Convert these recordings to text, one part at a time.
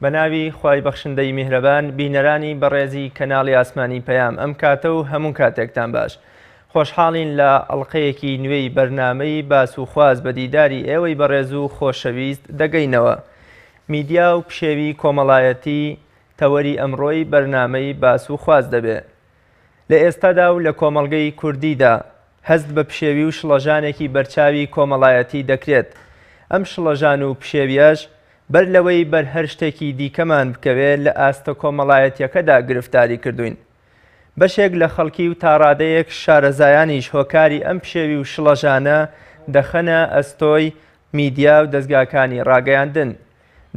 بەناوی خوای بەخشندەی میهرەبان بینەرانی بەڕێزی کەناڵی ئاسمانی پەیام ئەم کاتە و هەموو کاتێکتان باش. خۆشحاڵین لە ئەڵقەیەکی نوێی بەرنامەی باس و خواز بە دیداری ئێوەی بەڕێز و خۆشەویست دەگەینەوە. میدیا و پشێوی کۆمەڵایەتی تەوەری ئەمڕۆی بەرنامەی باس و خواز دەبێت. لە ئێستادا و لە کۆمەڵگەی کوردیدا هەست بە پشێوی و شڵەژانێکی بەرچاوی کۆمەڵایەتی دەکرێت. ئەم شڵەژان و پشێویەش بەر لەوەی بەر هەر شتێکی دیکەمان بکەوێت لە ئاستە کۆمەڵایەتیەکەدا گرفتاری کردوین. بەشێک لە خەڵکی و تاڕادەیەک شارەزایانیش هۆکاری ئەم پشێوی و شڵەژانە دەخەنە ئەستۆی میدیا و دەستگاکانی ڕاگەیاندن.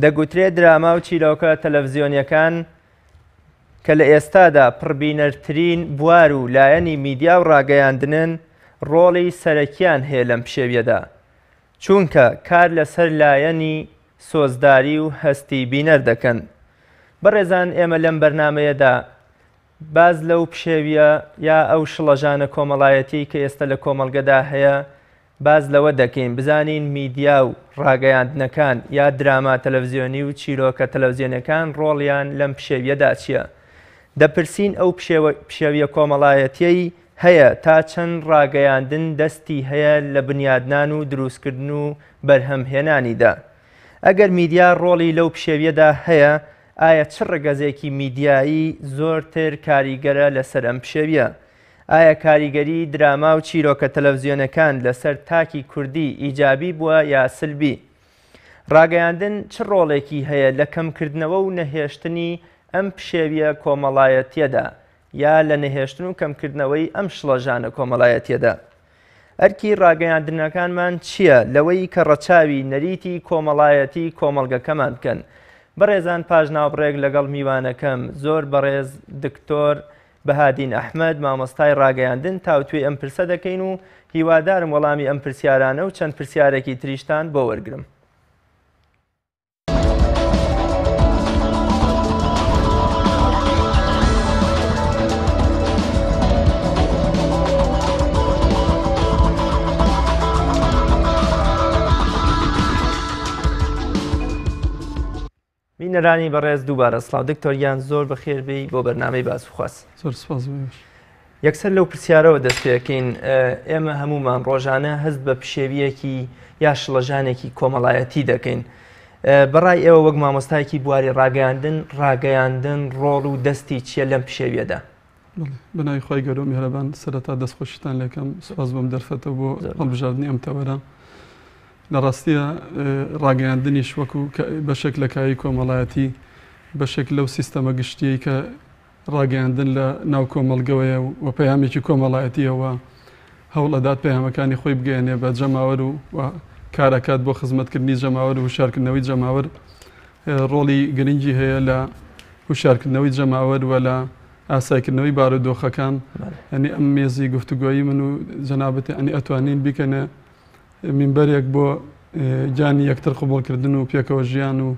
دەگوترێت دراما و چیرۆکە تەلەڤیزیۆنیەکان کە لە ئێستادا پڕبینەرترین بوار و لایەنی میدیا و ڕاگەیاندنن ڕۆڵی سەرەکیان هەیە لەم پشێویەدا، چونکە کار لەسەر لایەنی سۆزداری و هەستی بینەر دەکەن. بەڕێزان، ئێمە لەم بەرنامەیەدا باز لەو پشێویە یا ئەو شڵەژانە کۆمەڵایەتی کە ئێستا لە کۆمەڵگەدا هەیە باز لەوە دەکەین بزانین میدیا و ڕاگەیاندنەکان یا دراما تەلەڤیزیۆنی و چیرۆکە تەلەڤیزیۆنەکان ڕۆڵیان لەم پشێویەدا چییە؟ دەپرسین ئەو پشێویە کۆمەڵایەتیەی هەیە تا چەند ڕاگەیاندن دەستی هەیە لە بنیادنان و دروستکردن و بەرهەمهێنانیدا. ئەگەر میدیا ڕۆڵی لەو پشێویەدا هەیە، ئایا چ ڕێگەزێکی میدیایی زۆرتر کاریگەرە لەسەر ئەم پشێویە؟ ئایا کاریگەری دراما و چیرۆکە تەلەڤیزیۆنەکان لەسەر تاکی کوردی ئیجابی بووە یا سلبی؟ ڕاگەیاندن چ ڕۆڵێکی هەیە لە کەمکردنەوە و نەهێشتنی ئەم پشێویە کۆمەڵایەتیەدا یا لە نەهێشتن و کەمکردنەوەی ئەم شڵەژانە کۆمەڵایەتیەدا؟ ئەرکی ڕاگەیاندنەکانمان چییە لەوەی کە ڕەچاوی نەریتی کۆمەڵایەتی کۆمەڵگەکەمان بکەن؟ بەڕێزان، پاژناوبڕێک لەگەڵ میوانەکەم زۆر بەڕێز دکتۆر بەهادین ئەحمەد مامۆستای ڕاگەیاندن تاوتوێ ئەم پرسە دەکەین و هیوادارم وەڵامی ئەم پرسیارانە و چەند پرسیارێکی تریشتان بۆ وەرگرم. بینەرانی بەڕێز دووبارە سڵاو. دکتۆریان زۆر بەخێربی بۆ بەرنامەی باس و خواست. زۆر سپاس. یەکسەر لەو پرسیارەوە دەستپێکەین. ئێمە هەمومان ڕۆژانە هەست بە پشێویەکی یا شڵەژانێکی کۆمەڵایەتی دەکەین. بەڕای ئێوە وەک مامۆستایەکی بواری ڕاگەیاندن ڕۆڵ و دەستی چییە لەم پشێویەدا؟ بەناوی خۆی گەورە و میهرەبان سەرەتا دەستخۆشیتان لێکەم، سوپاس بۆم دەرفەتەوە بۆ هەڵبژاردننی ئەم تەوەرە. لە ڕاستیە ڕاگەیاندنیش وەکو بەشێک لە کاری کۆمەڵایەتی بەشێک لەو سیستەمە گشتیەی کە ڕاگەیاندن لە ناو کۆمەڵگەوەیە و پەیامێکی کۆمەڵایەتیەوە هەوڵەدات پەیامەکانی خۆی بگەێنێ بە جەماوەر و کارەکات بۆ خزمەتکردنی جەماوەر و هوشارکردنەوەی جەماوەر. ڕۆڵی گرنگی هەیە لە هوشارکردنەوەی جەماوەر و لە ئاسایکردنەوەی بارودۆخەکان. ئەنی ئەم مێزی گفتوگۆیی من و جەنابەت ئەنی ئەتوانین بیکەنە منبەرێک بۆ گیانی یەکتر قبوڵکردن و پێکەوە ژیان و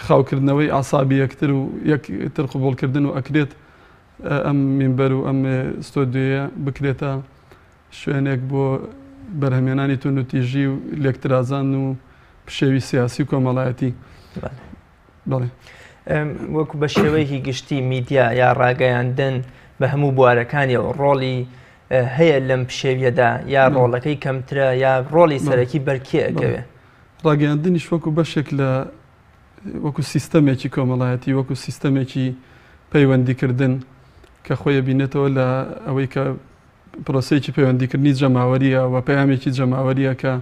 خاوکردنەوەی ئاسابی یەکتر و یەکتر قبوڵکردن و ئەکرێت ئەم منبەر و ئەم ستۆدیۆیە بکرێتە شوێنێک بۆ بەرهەمێنانی تونوتیژی و لێکترازان و پشێوی سیاسی و کۆمەڵایەتی. بەڵێ وەکو بە شێوەیەکی گشتی میدیا یا ڕاگەیاندن بە هەموو بوارەکانی و ڕۆڵی هەیە لەم پشێویەدا یا ڕۆڵەکەی کەمترە یا ڕۆڵی سەرەکی بەرکێ ئەگەوێ؟ ڕاگەیاندنیش وەکو بەشێک لە وەکو سیستەمێکی کۆمەڵایەتی وەکو سیستەمێکی پەیوەندیکردن کە خۆی بینێتەوە لە ئەوەی کە پرۆسەیەکی پەیوەندیکردنی جەماوەریە و پەیامێکی جەماوەریە کە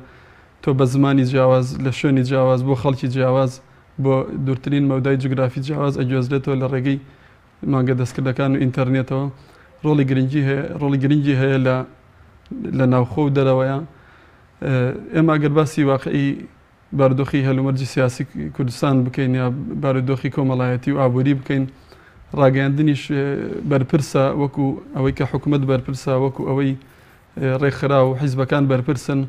تۆ بە زمانی جیاواز لە شوێنی جیاواز بۆ خەڵکی جیاواز بۆ دوورترین مەودای جوگرافی جیاواز ئەگوێزرێتەوە لە ڕێگەی مانگە دەستکردەکان و ئینتەرنێتەوە. ڕۆڵی گرنگی هەیە لە ناوخۆ و دەرەوەیە. ئێمە ئەگەر باسی واقعی بارودۆخی هەلومەرجی سیاسی کوردستان بکەین یا بارودۆخی کۆمەڵایەتی و ئابووری بکەین، ڕاگەیاندنیش بەرپرسە وەکو ئەوەی کە حکوومەت بەرپرسە، وەکو ئەوەی ڕێکخرا و حیزبەکان بەرپرسن.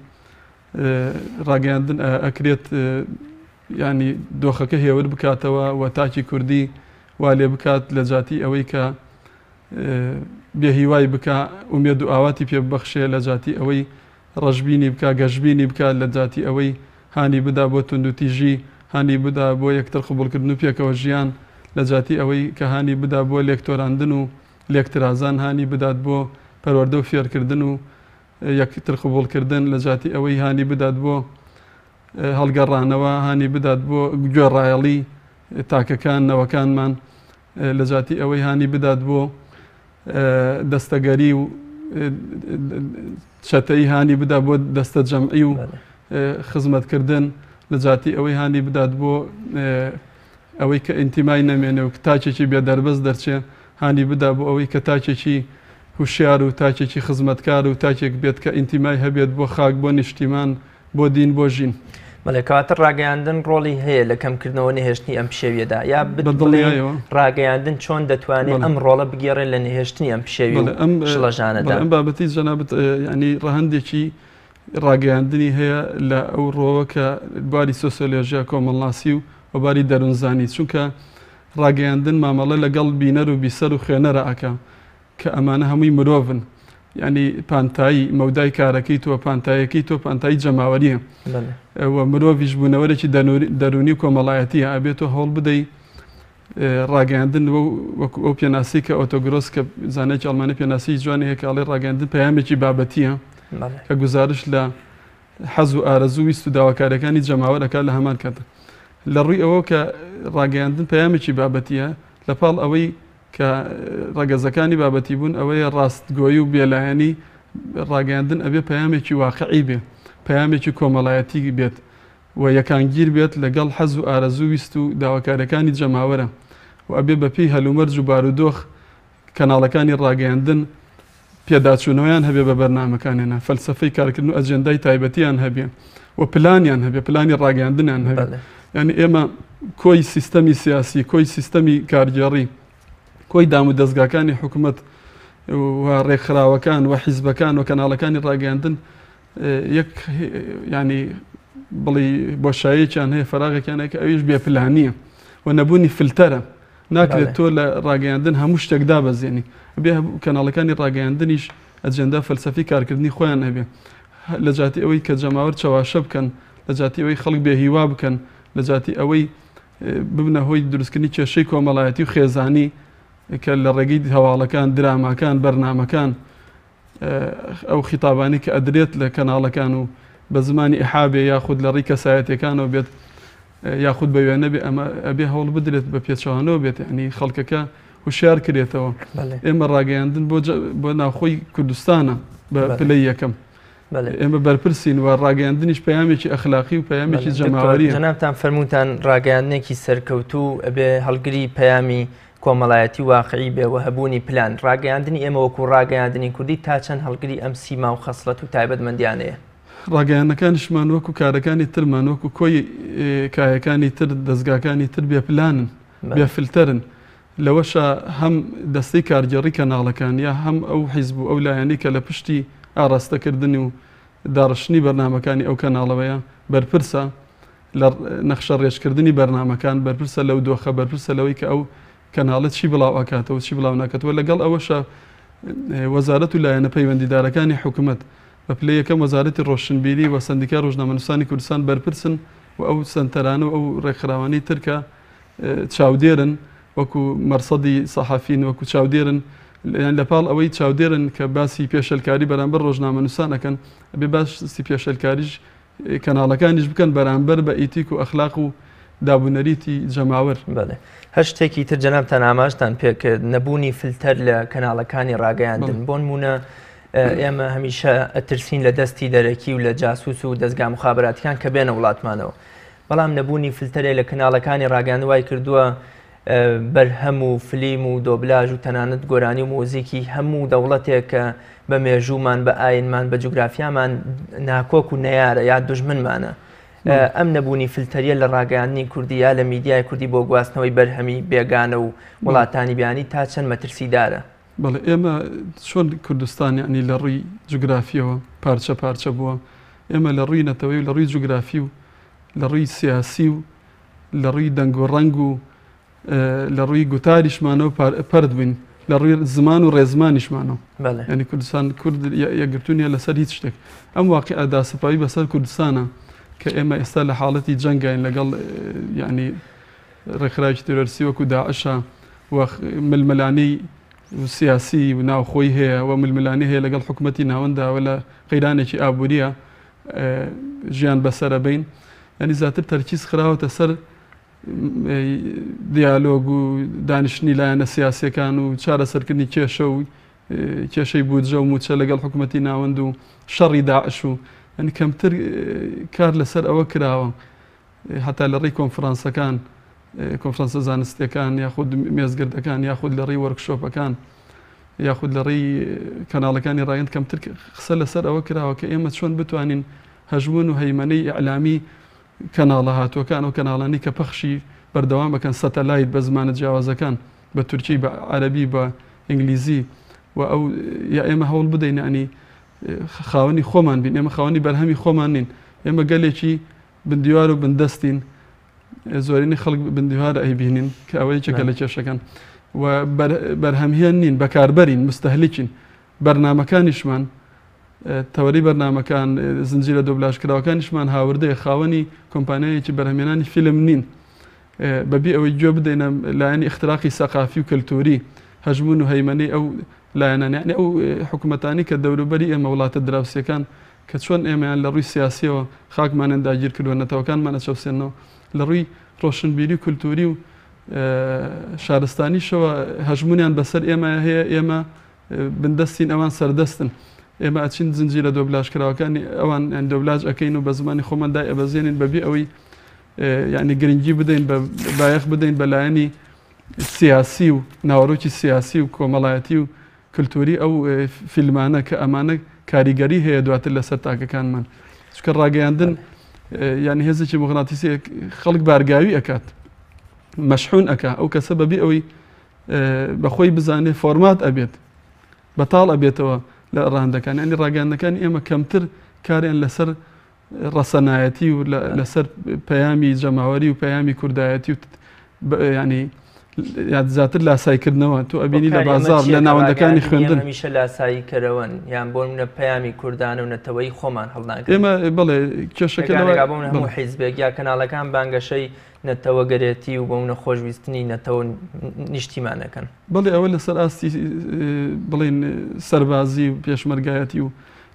ڕاگەیاندن ئەکرێت ینی دۆخەکە هێور بکاتەوە و تاکی کوردی وا لێ بکات لە جاتی ئەوەی کە بێهیوای بکە ئومێد و ئاواتی پێ ببەخشێ لە جاتی ئەوەی ڕەشببینی بکە گەشتبینی بکات لە جاتی ئەوەی هانی بدا بۆ توندوتیژی هانی بدا بۆ یەکتر قبولکردن و پێکەوە ژیان لە جاتی ئەوەی کە هانی بدا بۆ لێکتۆراندن و لێکترازان هانی بدات بۆ پەروەردە و فێرکردن و یەکتر قبولکردن لە جاتی ئەوەی هانی بدات بۆ هەڵگەڕانەوە هانی بدات بۆ گوێڕایەڵی تاکەکان نەوەکانمان لە جاتی ئەوەی هانی بدات بۆ دەستەگەری و چەتەی هانی بدا بۆ دەستە جەمعی و خزمەتکردن لە جاتی ئەوەی هانی بدات بۆ ئەوەی کە ئینتیمای نەمێنێ و تاچێکی بێدەربەست دەرچێ هانی بدا بۆ ئەوەی کە تاچێکی هوشیار و تاچێکی خزمەتکار و تاچێک بێت کە ئینتیمای هەبێت بۆ خاک بۆ نیشتیمان بۆ دین بۆ ژین. بەڵێکاتە ڕاگەیاندن ڕۆڵی هەیە لە کەمکردنەوە نەهێشتنی ئەم پشێویەدا یا ڕاگەیاندن چۆن دەتوانێت ئەم ڕۆڵە بگێڕێت لە نەهێشتنی ئەم پشێوی شڵەژانەدا. ئەم بابەتی جەنابەت ینی ڕەهەندێکی ڕاگەیاندنی هەیە لە ئەو ڕۆوە کە باری سۆسیۆلۆژیا کۆمەڵناسی و وەباری دەروونزانی چونکە ڕاگەیاندن مامەڵە لەگەڵ بینەر و بیسەر و خوێنەرە ئەکا کە ئەمانە هەمووی مرۆڤن ینی پانتایی مەودای کارەکەی تۆ پانتایەکەی تۆ پانتایی جەماوەریە و مرۆڤیش بوونەوەرێکی دەرونی و کۆمەڵایەتی ئابێتەوە هەوڵ بدەیت ڕاگەیاندن ئەو پێناسی کە ئۆتۆگرۆس کە زانێکی ئەڵمانی پێناسی جوانی هەیە کاڵێ ڕاگەیاندن پەیامێکی بابەتیە کە گزارش لە حەز و ئارەزوو ویست و داواکاریەکانی جەماوەرەکە لە هەمان کاتە لە ڕووی ئەوە کە ڕاگەیاندن پەیامێکی بابەتیە لە پاڵ ئەوەی کە ڕەگەزەکانی بابەتی بوون ئەوەیە ڕاستگۆیی و بێلایەنی ڕاگەیاندن ئەبێ پەیامێکی واقعی بێ پەیامێکی کۆمەڵایەتی بێت و یەکانگیر بێت لەگەڵ حەز و ئارەزوو ویست و داواکاریەکانی جەماوەرە و ئەبێ بەپێی هەلومەرج و بارودۆخ کەناڵەکانی ڕاگەیاندن پێداچوونەوەیان هەبێ بە بەرنامەکانیانە فەلسەفەی کارکردن و ئەجێندای تایبەتیان هەبێ و پلانیان هەبێ پلانی ڕاگەیاندنیان هەبێ یعنی ئێمە کۆی سیستەمی سیاسی کۆی سیستەمی کارگێڕی کۆی دام و دەستگاکانی حکوومەت و ڕێکخراوەکان و حیزبەکان و کەناڵەکانی ڕاگەیاندن یەک ینی بڵی بۆشایەکیان هەیە فەراغێکیانە کە ئەویش بێپلانیە و نەبوونی فلتەرە ناکرێت تۆ لە ڕاگەیاندن هەموو شتێک دابەزێنی بێ کەناڵەکانی ڕاگەیاندنیش ئەجێندا فەلسەفی کارکردنی خۆیان هەبێ لە جاتی ئەوەی کە جەماوەر چاواشە بکەن لە جاتی ئەوەی خەڵک بێهیوا بکەن لە جاتی ئەوەی ببنە هۆی دروستکردنی کێشەی کۆمەڵایەتی و خێزانی کە لە ڕێگەی هەواڵەکان دراماکان بەرنامەکان ئەو خیتابانی کە ئەدرێت لە کەناڵەکان و بە زمانی ئیحابێ یاخود لە ڕێی کەسایەتەکانەوە بێت یاخود بە وێنە بێ ئەمە ئەبێ هەوڵ بدرێت بە پێچەوانەوە بێت ینی خەڵکەکە هوشیار کرێتەوە ئێمە ڕاگەیاندن بۆ ناوخۆی کوردستانە بە پلەی یەکەم ئێمە بەرپرسین و ڕاگەیاندنیش پەیامێکی ئەخلاقی و پەیامێکی جەماوەریە. جەنابتان فەرمووتان ڕاگەیاندنێکی سەرکەوتوو ئەبێ هەڵگری پەیامی کۆمەڵایەتی واقعی بێ و هەبوونی پلان ڕاگەیاندنی ئێمە وەکو ڕاگەیاندنی کوردی تا چەند هەڵگری ئەم سیما و خەسڵەت و تایبەتمەندیانەیە. ڕاگەیاندنەکانیشمان وەکو کارەکانی ترمان وەکو کۆی کایەکانی تر دەستگاکانی تر بێپلانن بێفلتەرن لەوەشە هەم دەستەی کارگەڕی کەناڵەکان یا هەم ئەو حیزب و ئەو لایەنی کە لە پشتی ئاڕاستەکردنی و داڕشتنی بەرنامەکانی ئەو کەناڵەوەیە بەرپرسە لە نەخشە ڕێژکردنی بەرنامەکان بەرپرسە لەو دۆخە بەرپرسە لەوەی کە ئەو کەناڵەت چی بڵاو ئاکاتەوە چی بڵاو ناکاتەوە لەگەڵ ئەوەشە وەزارەت و لایەنە پەیوەندیدارەکانی حکوومەت بە پلەی یەکەم وەزارەتی ڕۆشنبیری و سندیکا ڕۆژنامەنووسانی کوردستان بەرپرسن و ئەو سەنتەرانە و ئەو ڕێکخراوانی ترکە چاودێرن وەکو مەرسەدی سەحافین وەکو چاودێرن لەپاڵ ئەوەی چاودێرن کە باسی پێشەلکاری بەرامبەر ڕۆژنامەنووسانەکەن ئەبێ باسی پێشەلکاریش کەناڵەکانیش بکەن بەرامبەر بە ئیتیک و ئەخلاق و دابوونەریتی جەماوەر. هەر شتێکی تر جەنابتان ئاماژتان پێکرد نەبوونی فلتەر لە کەناڵەکانی ڕاگەیاندن بۆ نمونە ئێمە هەمیشە ئەترسین لە دەستی دەرەکی و لە جاسوس و دەستگا مخابراتیان کە بێنە وڵاتمانەوە بەڵام نەبوونی فلتەرێ لە کەناڵەکانی ڕاگەاندوای کردووە بەرهەم و فلیم و دۆبلاژ و تەنانەت گۆرانی و مۆزیکی هەموو دەوڵەتێک کە بە مێژوومان بە ئاینمان بە جوگرافیامان ناکۆک و نەیارە یا دوژمنمانە ئەم نەبوونی فلتەریە لە ڕاگەیاندنی کوردی یا لە میدیای کوردی بۆ گواستنەوەی بەرهەمی بێگانە و وڵاتانی بیانی تا چەند مەترسیدارە. بەڵێ ئێمە چۆن کوردستان یعنی لە ڕووی جوگرافیەوە پارچە پارچە بووە ئێمە لە ڕووی نەتەوەی و لە ڕووی جوگرافی و لە ڕووی سیاسی و لە ڕووی دەنگ و ڕەنگ و لە ڕووی گوتاریشمانەوە پەرد بووین لە ڕووی زمان و ڕێزمانیشمانەوە ینی کوردستان کورد یەکگرتوونیە لەسەر هیچ شتێک ئەم واقعە داسەپاوی بەسەر کوردستانە کە ئێمە ئێستا لە حاڵەتی جەنگین لەگەڵ یعنی ڕێکخراوی تۆرەرسی وەکو داعشە و ململانەی سیاسی و ناوخۆی هەیە و ململانی هەیە لەگەڵ حکوومەتی ناوەنداوە لە قەیرانێکی ئابوووریە ژیان بەسەرە بین ینی زیاتر تەرکیز خراوەتە سەر دیالۆگ و دانیشتنی لایەنە سیاسیەکان و چارەسەرکردنی کێشە و کێشەی بودجە و موچە لەگەڵ حکوومەتی ناوەند و شەڕی داعش و ینی کەمتر کار لەسەر ئەوە کراوە هەتا لە ڕێی کۆنفرانسەکان کۆنفرانسە زانستیەکان یاخود مێزگردەکان یاخود لە ڕێی وەرکشۆپەکان یاخود لە ڕێی کەناڵەکانی ڕایەن کەمتر قسە لەسەر ئەوە کراوە کە ئێمە چۆن بتوانین هەژمون و هەیمەنەی ئیعلامی کەناڵە هاتووەکان و کەناڵانی کە پەخشی بەردەوام بکەن سەتەلایت بە زمانە جیاوازەکان بە تورکی بە عەرەبی بە ئینگلیزی و ئەو یا ئێمە هەوڵ بدەین ینی خاوەنی خۆمان بین ئێمە خاوەنی بەرهەمی خۆمان نین ئێمە گەلێکی بندیوار و بندەستین زۆرینی خەڵک بندیوارە ئەیبینین کە ئەوەی چەکە لە کێشەکان و بەرهەمهێن نین بەکاربەرین مستەهلیکین بەرنامەکانیشمان تەوەری بەرنامەکان زنجیرە دۆبلاژکراوەکانیشمان هاوردەیە خاوەنی کۆمپانیایەکی بەرهەمێنانی فیلم نین بەبی ئەوەی گوێ بدەینە لایەنی اختراقی سەقافی و کەلتوری هەژمون و هەیمەنەی ئەو لایەنانی ئەو حکوومەتانی کە دەوروبەری ئێمە وڵاتە دراوسەکان کە چۆن ئێمەیان لە ڕووی سیاسیەوە خاکمانیان داگیر کردووە نەتەوەکانمانە چەوسێنەوە لە ڕووی ڕۆشنبیری و کولتوری و شارستانیشەوە هەژمونیان بەسەر ئێمە هەیە ئێمە بندەستین ئەوان سەردەستن ئێمە ئەچین زنجیرە دۆبلاژکراوەکانی ئەوان دۆبلاژ ئەەکەین و بە زمانی خۆمان دای ئەبەزێنین بەبی ئەوەی یعنی گرنگی بدەین بایەخ بدەین بەلایەنی سیاسی و ناوەڕۆکی سیاسی و کۆمەڵایەتی و کللتوری ئەو فیلمانە کە ئەمانە کاریگەری هەیە دواتر لەسەر تاکەکانمان چکە ڕاگەیاندن ینی هێزێکی مغناطیسی خەڵک بارگاوی ئەکات مەشحون ئەکا ئەو کەسە بەبی ئەوەی بەخۆی بزانێ فۆرمات ئەبێت بەتاڵ ئەبێتەوە لە ڕاندەکان ینی ڕاگەاندەکانی ئێمە کەمتر کاریان لەسەر ڕەسەنایەتی و لەسەر پەیامی جەماوەری و پەیامی کوردایەتی و ینی زیاتر لاسایکردنەوە تۆ ئەبینی لە بازار لە ناوەندەکانی خوێندن هەمیشە لاساییکەرەوەن یان بۆ منە پەیامی کوردانە و نەتەوەی خۆمان هەڵناکەین ئێمە بڵێ کێشەکەەوە هەموو حیزبێک یا کەناڵەکان بانگەشەی نەتەوەگەرێتی و بۆ منە خۆشویستنی نەتەوە نیشتیمانەکەن بڵێ ئەوە لەسەر ئاستی بڵێن سەربازی و پێشمەرگایەتی و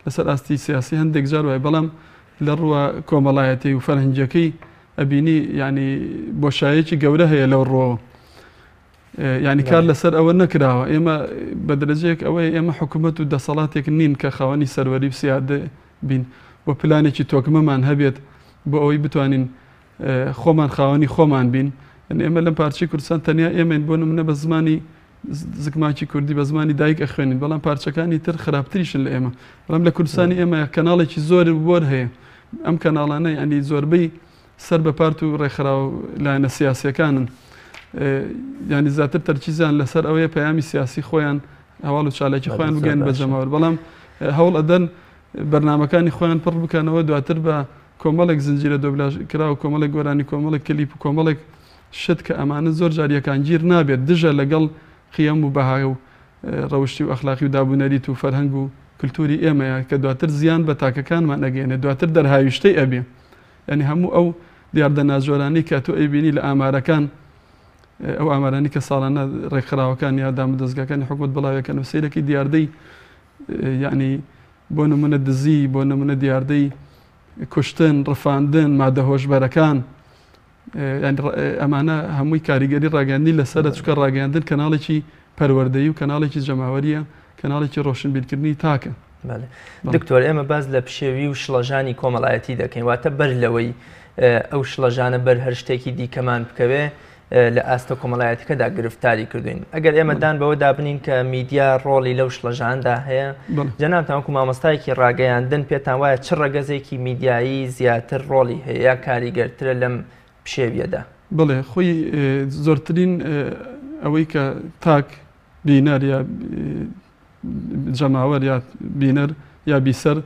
لەسەر ئاستی سیاسی هەندێک جار وای بەڵام لە ڕووە کۆمەڵایەتی و فەرهەنگەکەی ئەبینی ینی بۆشایەکی گەورە هەیە لەو ڕۆوە ینی کار لەسەر ئەوە نەکراوە ئێمە بە دەرەجەیەک ئەوەی ئێمە حکوومەت و دەسەڵاتێک نین کە خاوەنی سەروەری و سیادە بین بۆ پلانێکی تۆکمەمان هەبێت بۆ ئەوەی بتوانین خۆمان خاوەنی خۆمان بین ئێمە لەم پارچەی کوردستان تەنیا ئێمەین بۆ نمونە بە زمانی زگماکی کوردی بە زمانی دایک ئەخوێنین بەڵام پارچەکانی تر خراپتریشن لە ئێمە بەڵام لە کوردستانی ئێمە کەناڵێکی زۆر بۆر هەیە ئەم کەناڵانە ینی زۆربەی سەر بە پارت و ڕێکخراو لایەنە سیاسیەکانن ینی زیاتر تەرکیزیان لەسەر ئەوەیە پەیامی سیاسی خۆیان هەواڵ و چالاکی خۆیان بگەن بە جەماوەر بەڵام هەوڵ ئەدەن بەرنمەکانی خۆیان پڕ بکەنەوە دواتر بە کۆمەڵێک زنجیرە دۆبلاژکرا و کۆمەڵێک گۆرانی کۆمەڵێک کلیپ و کۆمەڵێک شت کە ئەمانە زۆر جاریەکان گیر نابێت دژە لەگەڵ خیەم و بەهای و ڕەوشتی و ئەخلاقی و دابوونەریت و فەرهەنگ و کللتوری ئێمەیە کە دواتر زیان بە تاکەکانمان ئەگەێنێ دواتر دەرهاویشتەی ئەبێ ینی هەموو ئەو دیاردە ناجۆرانی کە تۆ ئەیبینی لە ئامارەکان ئەو ئامارانی کە ساڵانە ڕێکخراوەکان یا دامەدەستگاکانی حکوومەت بڵاوەکەن و سیرەکەی دیاردەی یعنی بۆ نمونە دزی بۆ نمونە دیاردەی کوشتن ڕفاندن مادە هۆشبەرەکان ئەمانە هەمووی کاریگەری ڕاگەاندنی لەسەرە چکە ڕاگەاندن کەناڵێکی پەروەردەیی و کەناڵێکی جەماوەریە کەناڵێکی ڕۆشنبیرکردنی تاکە دکتۆر ئێمە باز لە پشێوی و شڵەژانی کۆمەڵایەتی دەکەین واتە بەر لەوەی ئەو شڵەژانە بەر هەر شتێکی دیکەمان بکەوێ لە ئاستە کۆمەڵایەتەکەدا گرفتاری کردوین ئەگەر ئێمەدان بەوە دابنین کە میدیا ڕۆڵی لەو شڵەژاندا هەیە جەنابتان وەکو مامۆستایەکی ڕاگەیاندن پێتان وایە چ ڕەگەزێکی میدیایی زیاتر ڕۆڵی هەیە یا کاریگەرترە لەم پشێویەدا بڵێ خۆی زۆرترین ئەوەی کە تاک بینەر یا جەماوەر یا بینەر یا بیسەر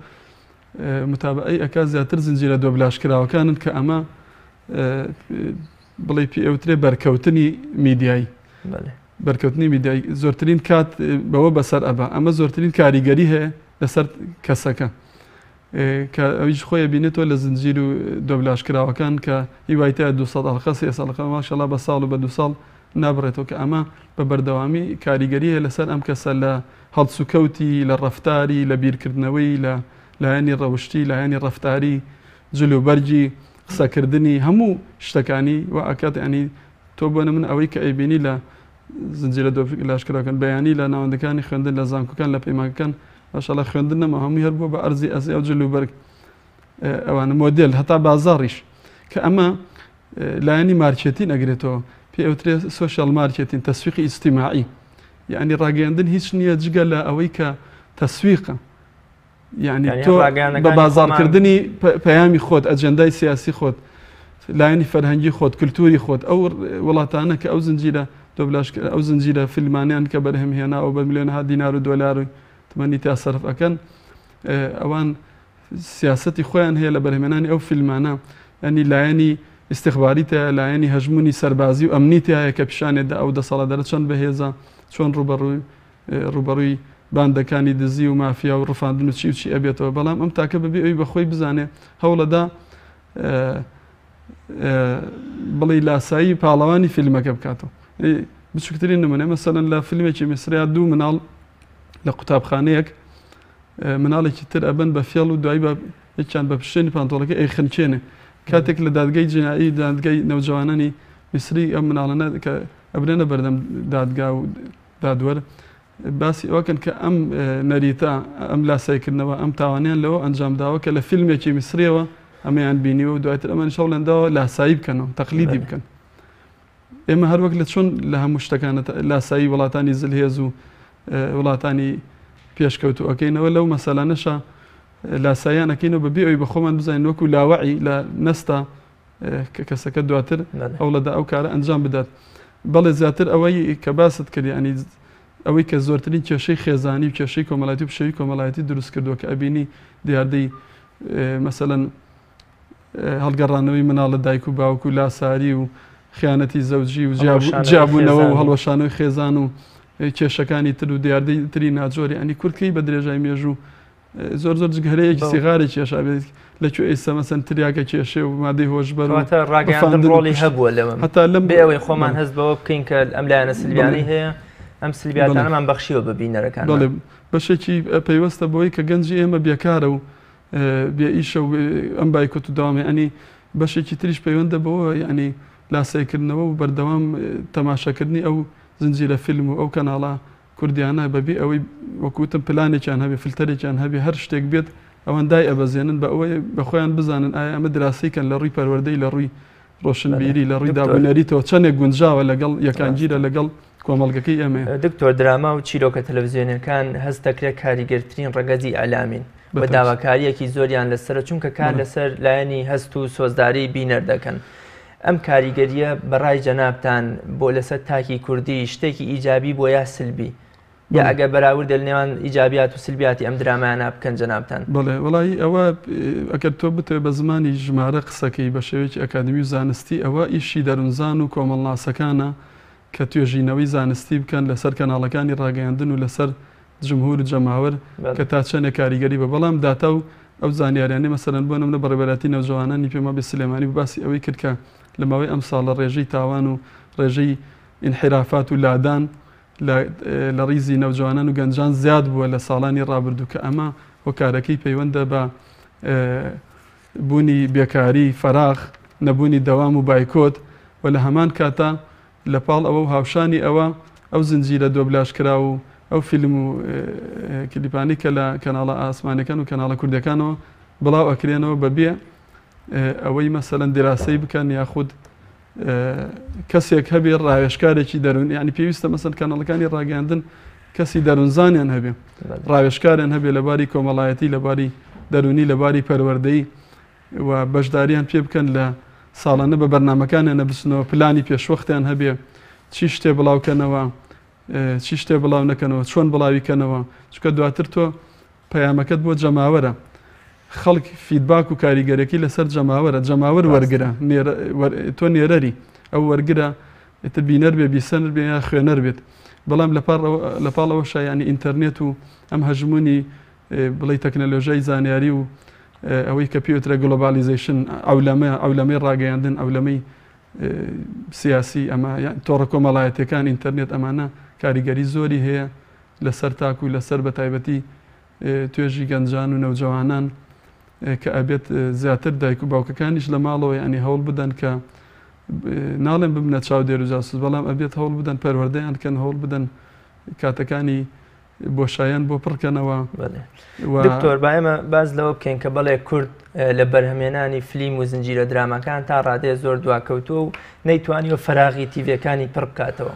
متابعی ئەکا زیاتر زنجیرە دۆبلاژکراوەکانن کە ئەمە بڵێ پێوترێ بەرکەوتنی میدیایی بەرکەوتنی میدیایی زۆرترین کات بەوە بەسەر ئەبا ئەمە زۆرترین کاریگەری هەیە لەسەر کەسەکە کە ئەویش خۆی بینێتەوە لە زنجیر و دۆبلاشکراوەکان کە هیوایتە 200 ئەڵقە 3 ساڵەکە ماشەڵا بە ساڵ و بە 2 ساڵ نابڕێتەوە کە ئەمە بە بەردەوامی کاریگەریە لەسەر ئەم کەسە لە هەڵسوکەوتی لە ڕەفتاری لە بیرکردنەوەی لە لایەنی ڕەوشتی لایەنی ڕەفتاری جلوبەرجی قسەکردنی هەموو شتەکانی و ئاکات ینی تۆ بۆنە من ئەوەی کە ئەیبینی لە زنجیرە دۆبلاشکراوەکان بەیانی لە ناوەندەکانی خوێندن لە زانکۆکان لە پەیمانەکان ماشەڵا خوێندن نەما هەمووی هەر بووە بە ئەرزی ئەزیا و جلوبەرگ ئەوانە مۆدل هەتا بازاڕیش کە ئەمە لایەنی مارکێتین ئەگرێتەوە پێ ئەوترێ سۆشیال مارکێتین تەسویقی ئیجتیماعی یعنی ڕاگەیاندن هیچ نییە جگە لە ئەوەی کە تەسویقە یعنی تۆ بە بازارکردنی پەیامی خۆت ئەجەندای سیاسی خۆت لایەنی فەرهەنگی خۆت کللتوری خۆت ئەو وڵاتانە کە ئەو زنجیرە ئەو زنجیرە فیلمانیان کە بەرهەمهێنا و بە میلیۆنها دینار و دۆلار و تمەنی تا سەرف ئەەکەن ئەوان سیاسەتی خۆیان هەیە لە بەرهێنانی ئەو فیلمانە ینی لایەنی استخباریتە لایەنی هەژمونی سەربازی و ئەمنیتی هەیە کە پیشانێدا ئەو دەسەڵاتدارە چۆن بەهێزە چۆن ڕوبەڕووی باندەکانی دزی و مافیا و ڕفاندن و چی و چی ئەبێتەوە بەڵام ئەم تاکە بەبێ ئەوی بەخۆی بزانێ هەوڵەدا بڵی لاسایی پاڵەوانی فیلمەکە بکاتەوە بچووکترین نمونە مەسەلەن لە فیلمێکی میسریا دوو مناڵ لە قوتابخانەیەک مناڵێکی تر ئەبن بە فێڵ و دوایی یەکیان بە پشتێنی پانتۆڵەکە ئەیخنچێنێ کاتێک لە دادگای جنایی دادگای نەوجوانانی میسری ئەم مناڵانە کە ئەبرێنە بەردەم دادگا و دادوەر باسی ئەوکەن کە ئەم نەریتە ئەم لاسایکردنەوە ئەم تاوانیان لەوە ئەنجامداوە کە لە فیلمێکی میسریەوە ئەمەیان بینیوە و دوایتر ئەمە شەڵێنداوە لاسایی بکەنەوە تەقلیدی بکەن ئێمە هەر وەک لە چۆن لە هەموو شتەکانە لاسایی وڵاتانی زلهێز و وڵاتانی پێشکەوت و ئەەکەینەوە لەو مەسەلانەشە لاساییان ئەەکەینەوە بەبێ ئەوی بە خۆمان بزانین وەکو لاوەعی لە نەستا کە کەسەکە دواتر هەوڵەدا ئەو کارە ئەنجام بدات بەڵێ زیاتر ئەوەی کە باست کرد ینی ئەوەی کە زۆرترین کێشەی خێزانی و کێشەی کۆمەڵایەتی و پشەوی کۆمەڵایەتی دروست کردووە کە ئەبینی دیاردەی مەسەلەن هەڵگەڕانەوەی مناڵە دایک و باوکو و لاساری و خیانەتی زەوجی و جیابوونەوە و هەڵوەشانەوەی خێزان و کێشەکانی تر و دیاردەی تری ناجۆری ئەنی کورتکەی بە درێژای مێژوو زۆر زۆر جگەرەیەکی سیغاری کێشا بێت لەکوێ ئێستا مەسەن تریاکە کێشێ و مادەی هۆشبەر ڕاگەیاندنڕۆڵی هەبووە لەوە هەتا لەم بێەوەی خۆمان هەست بەوە بکەین کە ئەم لایەنە سلبیانی هەیە ئەم سلبیاتانەمان بەخشیوە بە بینەرەکان بەشێکی پەیوەستە بۆی کە گەنجی ئێمە بێکارە و بێ ئیشە و ئەم بایکۆت و داوامێ ئەنی بەشێکی تریش پەیوەندە بەوە ینی لاسایکردنەوە و بەردەوام تەماشاکردنی ئەو زنجیرە فیلم و ئەو کەناڵە کوردیانە بەبێ ئەوەی وەکوتم پلانێکیان هەبێ فلتەرێکیان هەبێ هەر شتێک بێت ئەوەن دای ئەبەزێنن بە ئەوەی بەخۆیان بزانن ئایا ئەمە دراسیکەن لە ڕووی پەروەردەی لە ڕووی ڕۆشنبیری لە ڕووی دابوونەریتەوە چەندێک گونجاوە لەگەڵ یەکانگیرە لەگەڵ کۆمەڵگەکەی ئەمێ دکتۆر دراما و چیرۆکە تەلەڤیزیۆنەکان هەست دەکرێت کاریگەرترین ڕەگەزی ئەلامین بە داواکاریەکی زۆریان لەسەر چونکە کار لەسەر لایەنی هەست و سۆزداری بینەر دەکەن ئەم کاریگەریە بەڕای جەنابتان بۆ لەسەر تاکی کوردی شتێکی ئیجابی بۆ یا سلبی یا ئەگە بەراورد لە نێوان ئیجابیات و سلبیاتی ئەم درامایانە بکەن جەنابتان بەڵێ وڵی ئەوە ئەگەر تۆ بتێ بە زمانی ژمارە قسەکەی بە شێوەیەکی ئەکادمی و زانستی ئەوە ئیشی دەروونزان و کۆمەڵناسەکانە کە توێژینەوەی زانستی بکەن لەسەر کەناڵەکانی ڕاگەیاندن و لەسەر جمهور و جەماوەر کە تا چەندێک کاریگەری بە بەڵام داتا و ئەو زانیاریانەی مەسەرەن بۆ نمونە بەڕێوەبەراتی نەوجەوانانی پێما بێ سلێمانی و باسی ئەوەی کرد کە لە ماوەی ئەم ساڵە ڕێژەی تاوان و ڕێژەی ئینحرافات و لادان لە ڕیزی نەوجوانان و گەنجان زیاد بووە لە ساڵانی ڕابردوو کە ئەمە هۆکارەکەی پەیوەندە بە بوونی بێکاری فەراغ نەبوونی دەوام و بایکۆت و لە هەمان کاتە لە پاڵ ئەوە و هاوشانی ئەو زنجیرە دۆبلاشکرا و ئەو فیلم و کلیپانی کە لە کەناڵە ئاسمانەکان و کەناڵە کوردەکانەوە بڵاو ئەکرێنەوە بەبێ ئەوەی مەسەلەن دیراسەی بکەن یاخود کەسێک هەبێ ڕاوێشکارێکی دەرون ینی پێویستە مەسەن کەناڵەکانی ڕاگەاندن کەسی دەروونزانیان هەبێ ڕاوێشکاریان هەبێ لەباری کۆمەڵایەتی لەباری دەرونی لەباری پەروەردەی و بەشداریان پێ بکەن لە ساڵانە بە بەرنمەکانیان نەبستنەوە پلانی پێشوەختیان هەبێ چی شتێ بڵاوکەنەوە چی شتێ بڵاو نەکەنەوە چۆن بڵاویکەنەوە چکە دواتر تۆ پەیامەکەت بۆ جەماوەرە خەڵک فیدباک و کاریگەرێکی لەسەر جەماوەرە جەماوەر وەرگرە تۆ نێرەری ئەو وەرگرە ئێتر بینەر بێ بیسەنر بێ یا خوێنەر بێت بەڵام لە پاڵەوە شایانی ئینتەرنێت و ئەم هەژمونی بڵێ تەکنەلۆژیای زانیاری و ئەوەی کە پێوترە گلۆبالیزیشن ئەولەمەی ڕاگەیاندن ئەولەمەی سیاسی ئەمە تۆڕە کۆمەڵایەتەکان ئینتەرنێت ئەمانە کاریگەری زۆری هەیە لەسەر تاکو و لەسەر بە تایبەتی توێژی گەنجان و نەوجەوانان کە ئەبێت زیاتر دایک و باوکەکانیش لە ماڵەوە ینی هەوڵ بدەن کە ناڵێن ببنە چاو دێر و جاسوس بەڵام ئەبێت هەوڵ بدەن پەروەردەیان کەن هەوڵ بدەن کاتەکانی بۆشایان بۆ پڕکەنەوە. دکتۆر با ئێمە باز لەوە بکەین کە بەڵێ کورد لە بەرهەمێنانی فلیم و زنجیرە درامەکان تا ڕادەیە زۆر دواکەوتووە و نەیتوانیوە فەراغی تیڤەکانی پڕ بکاتەوە.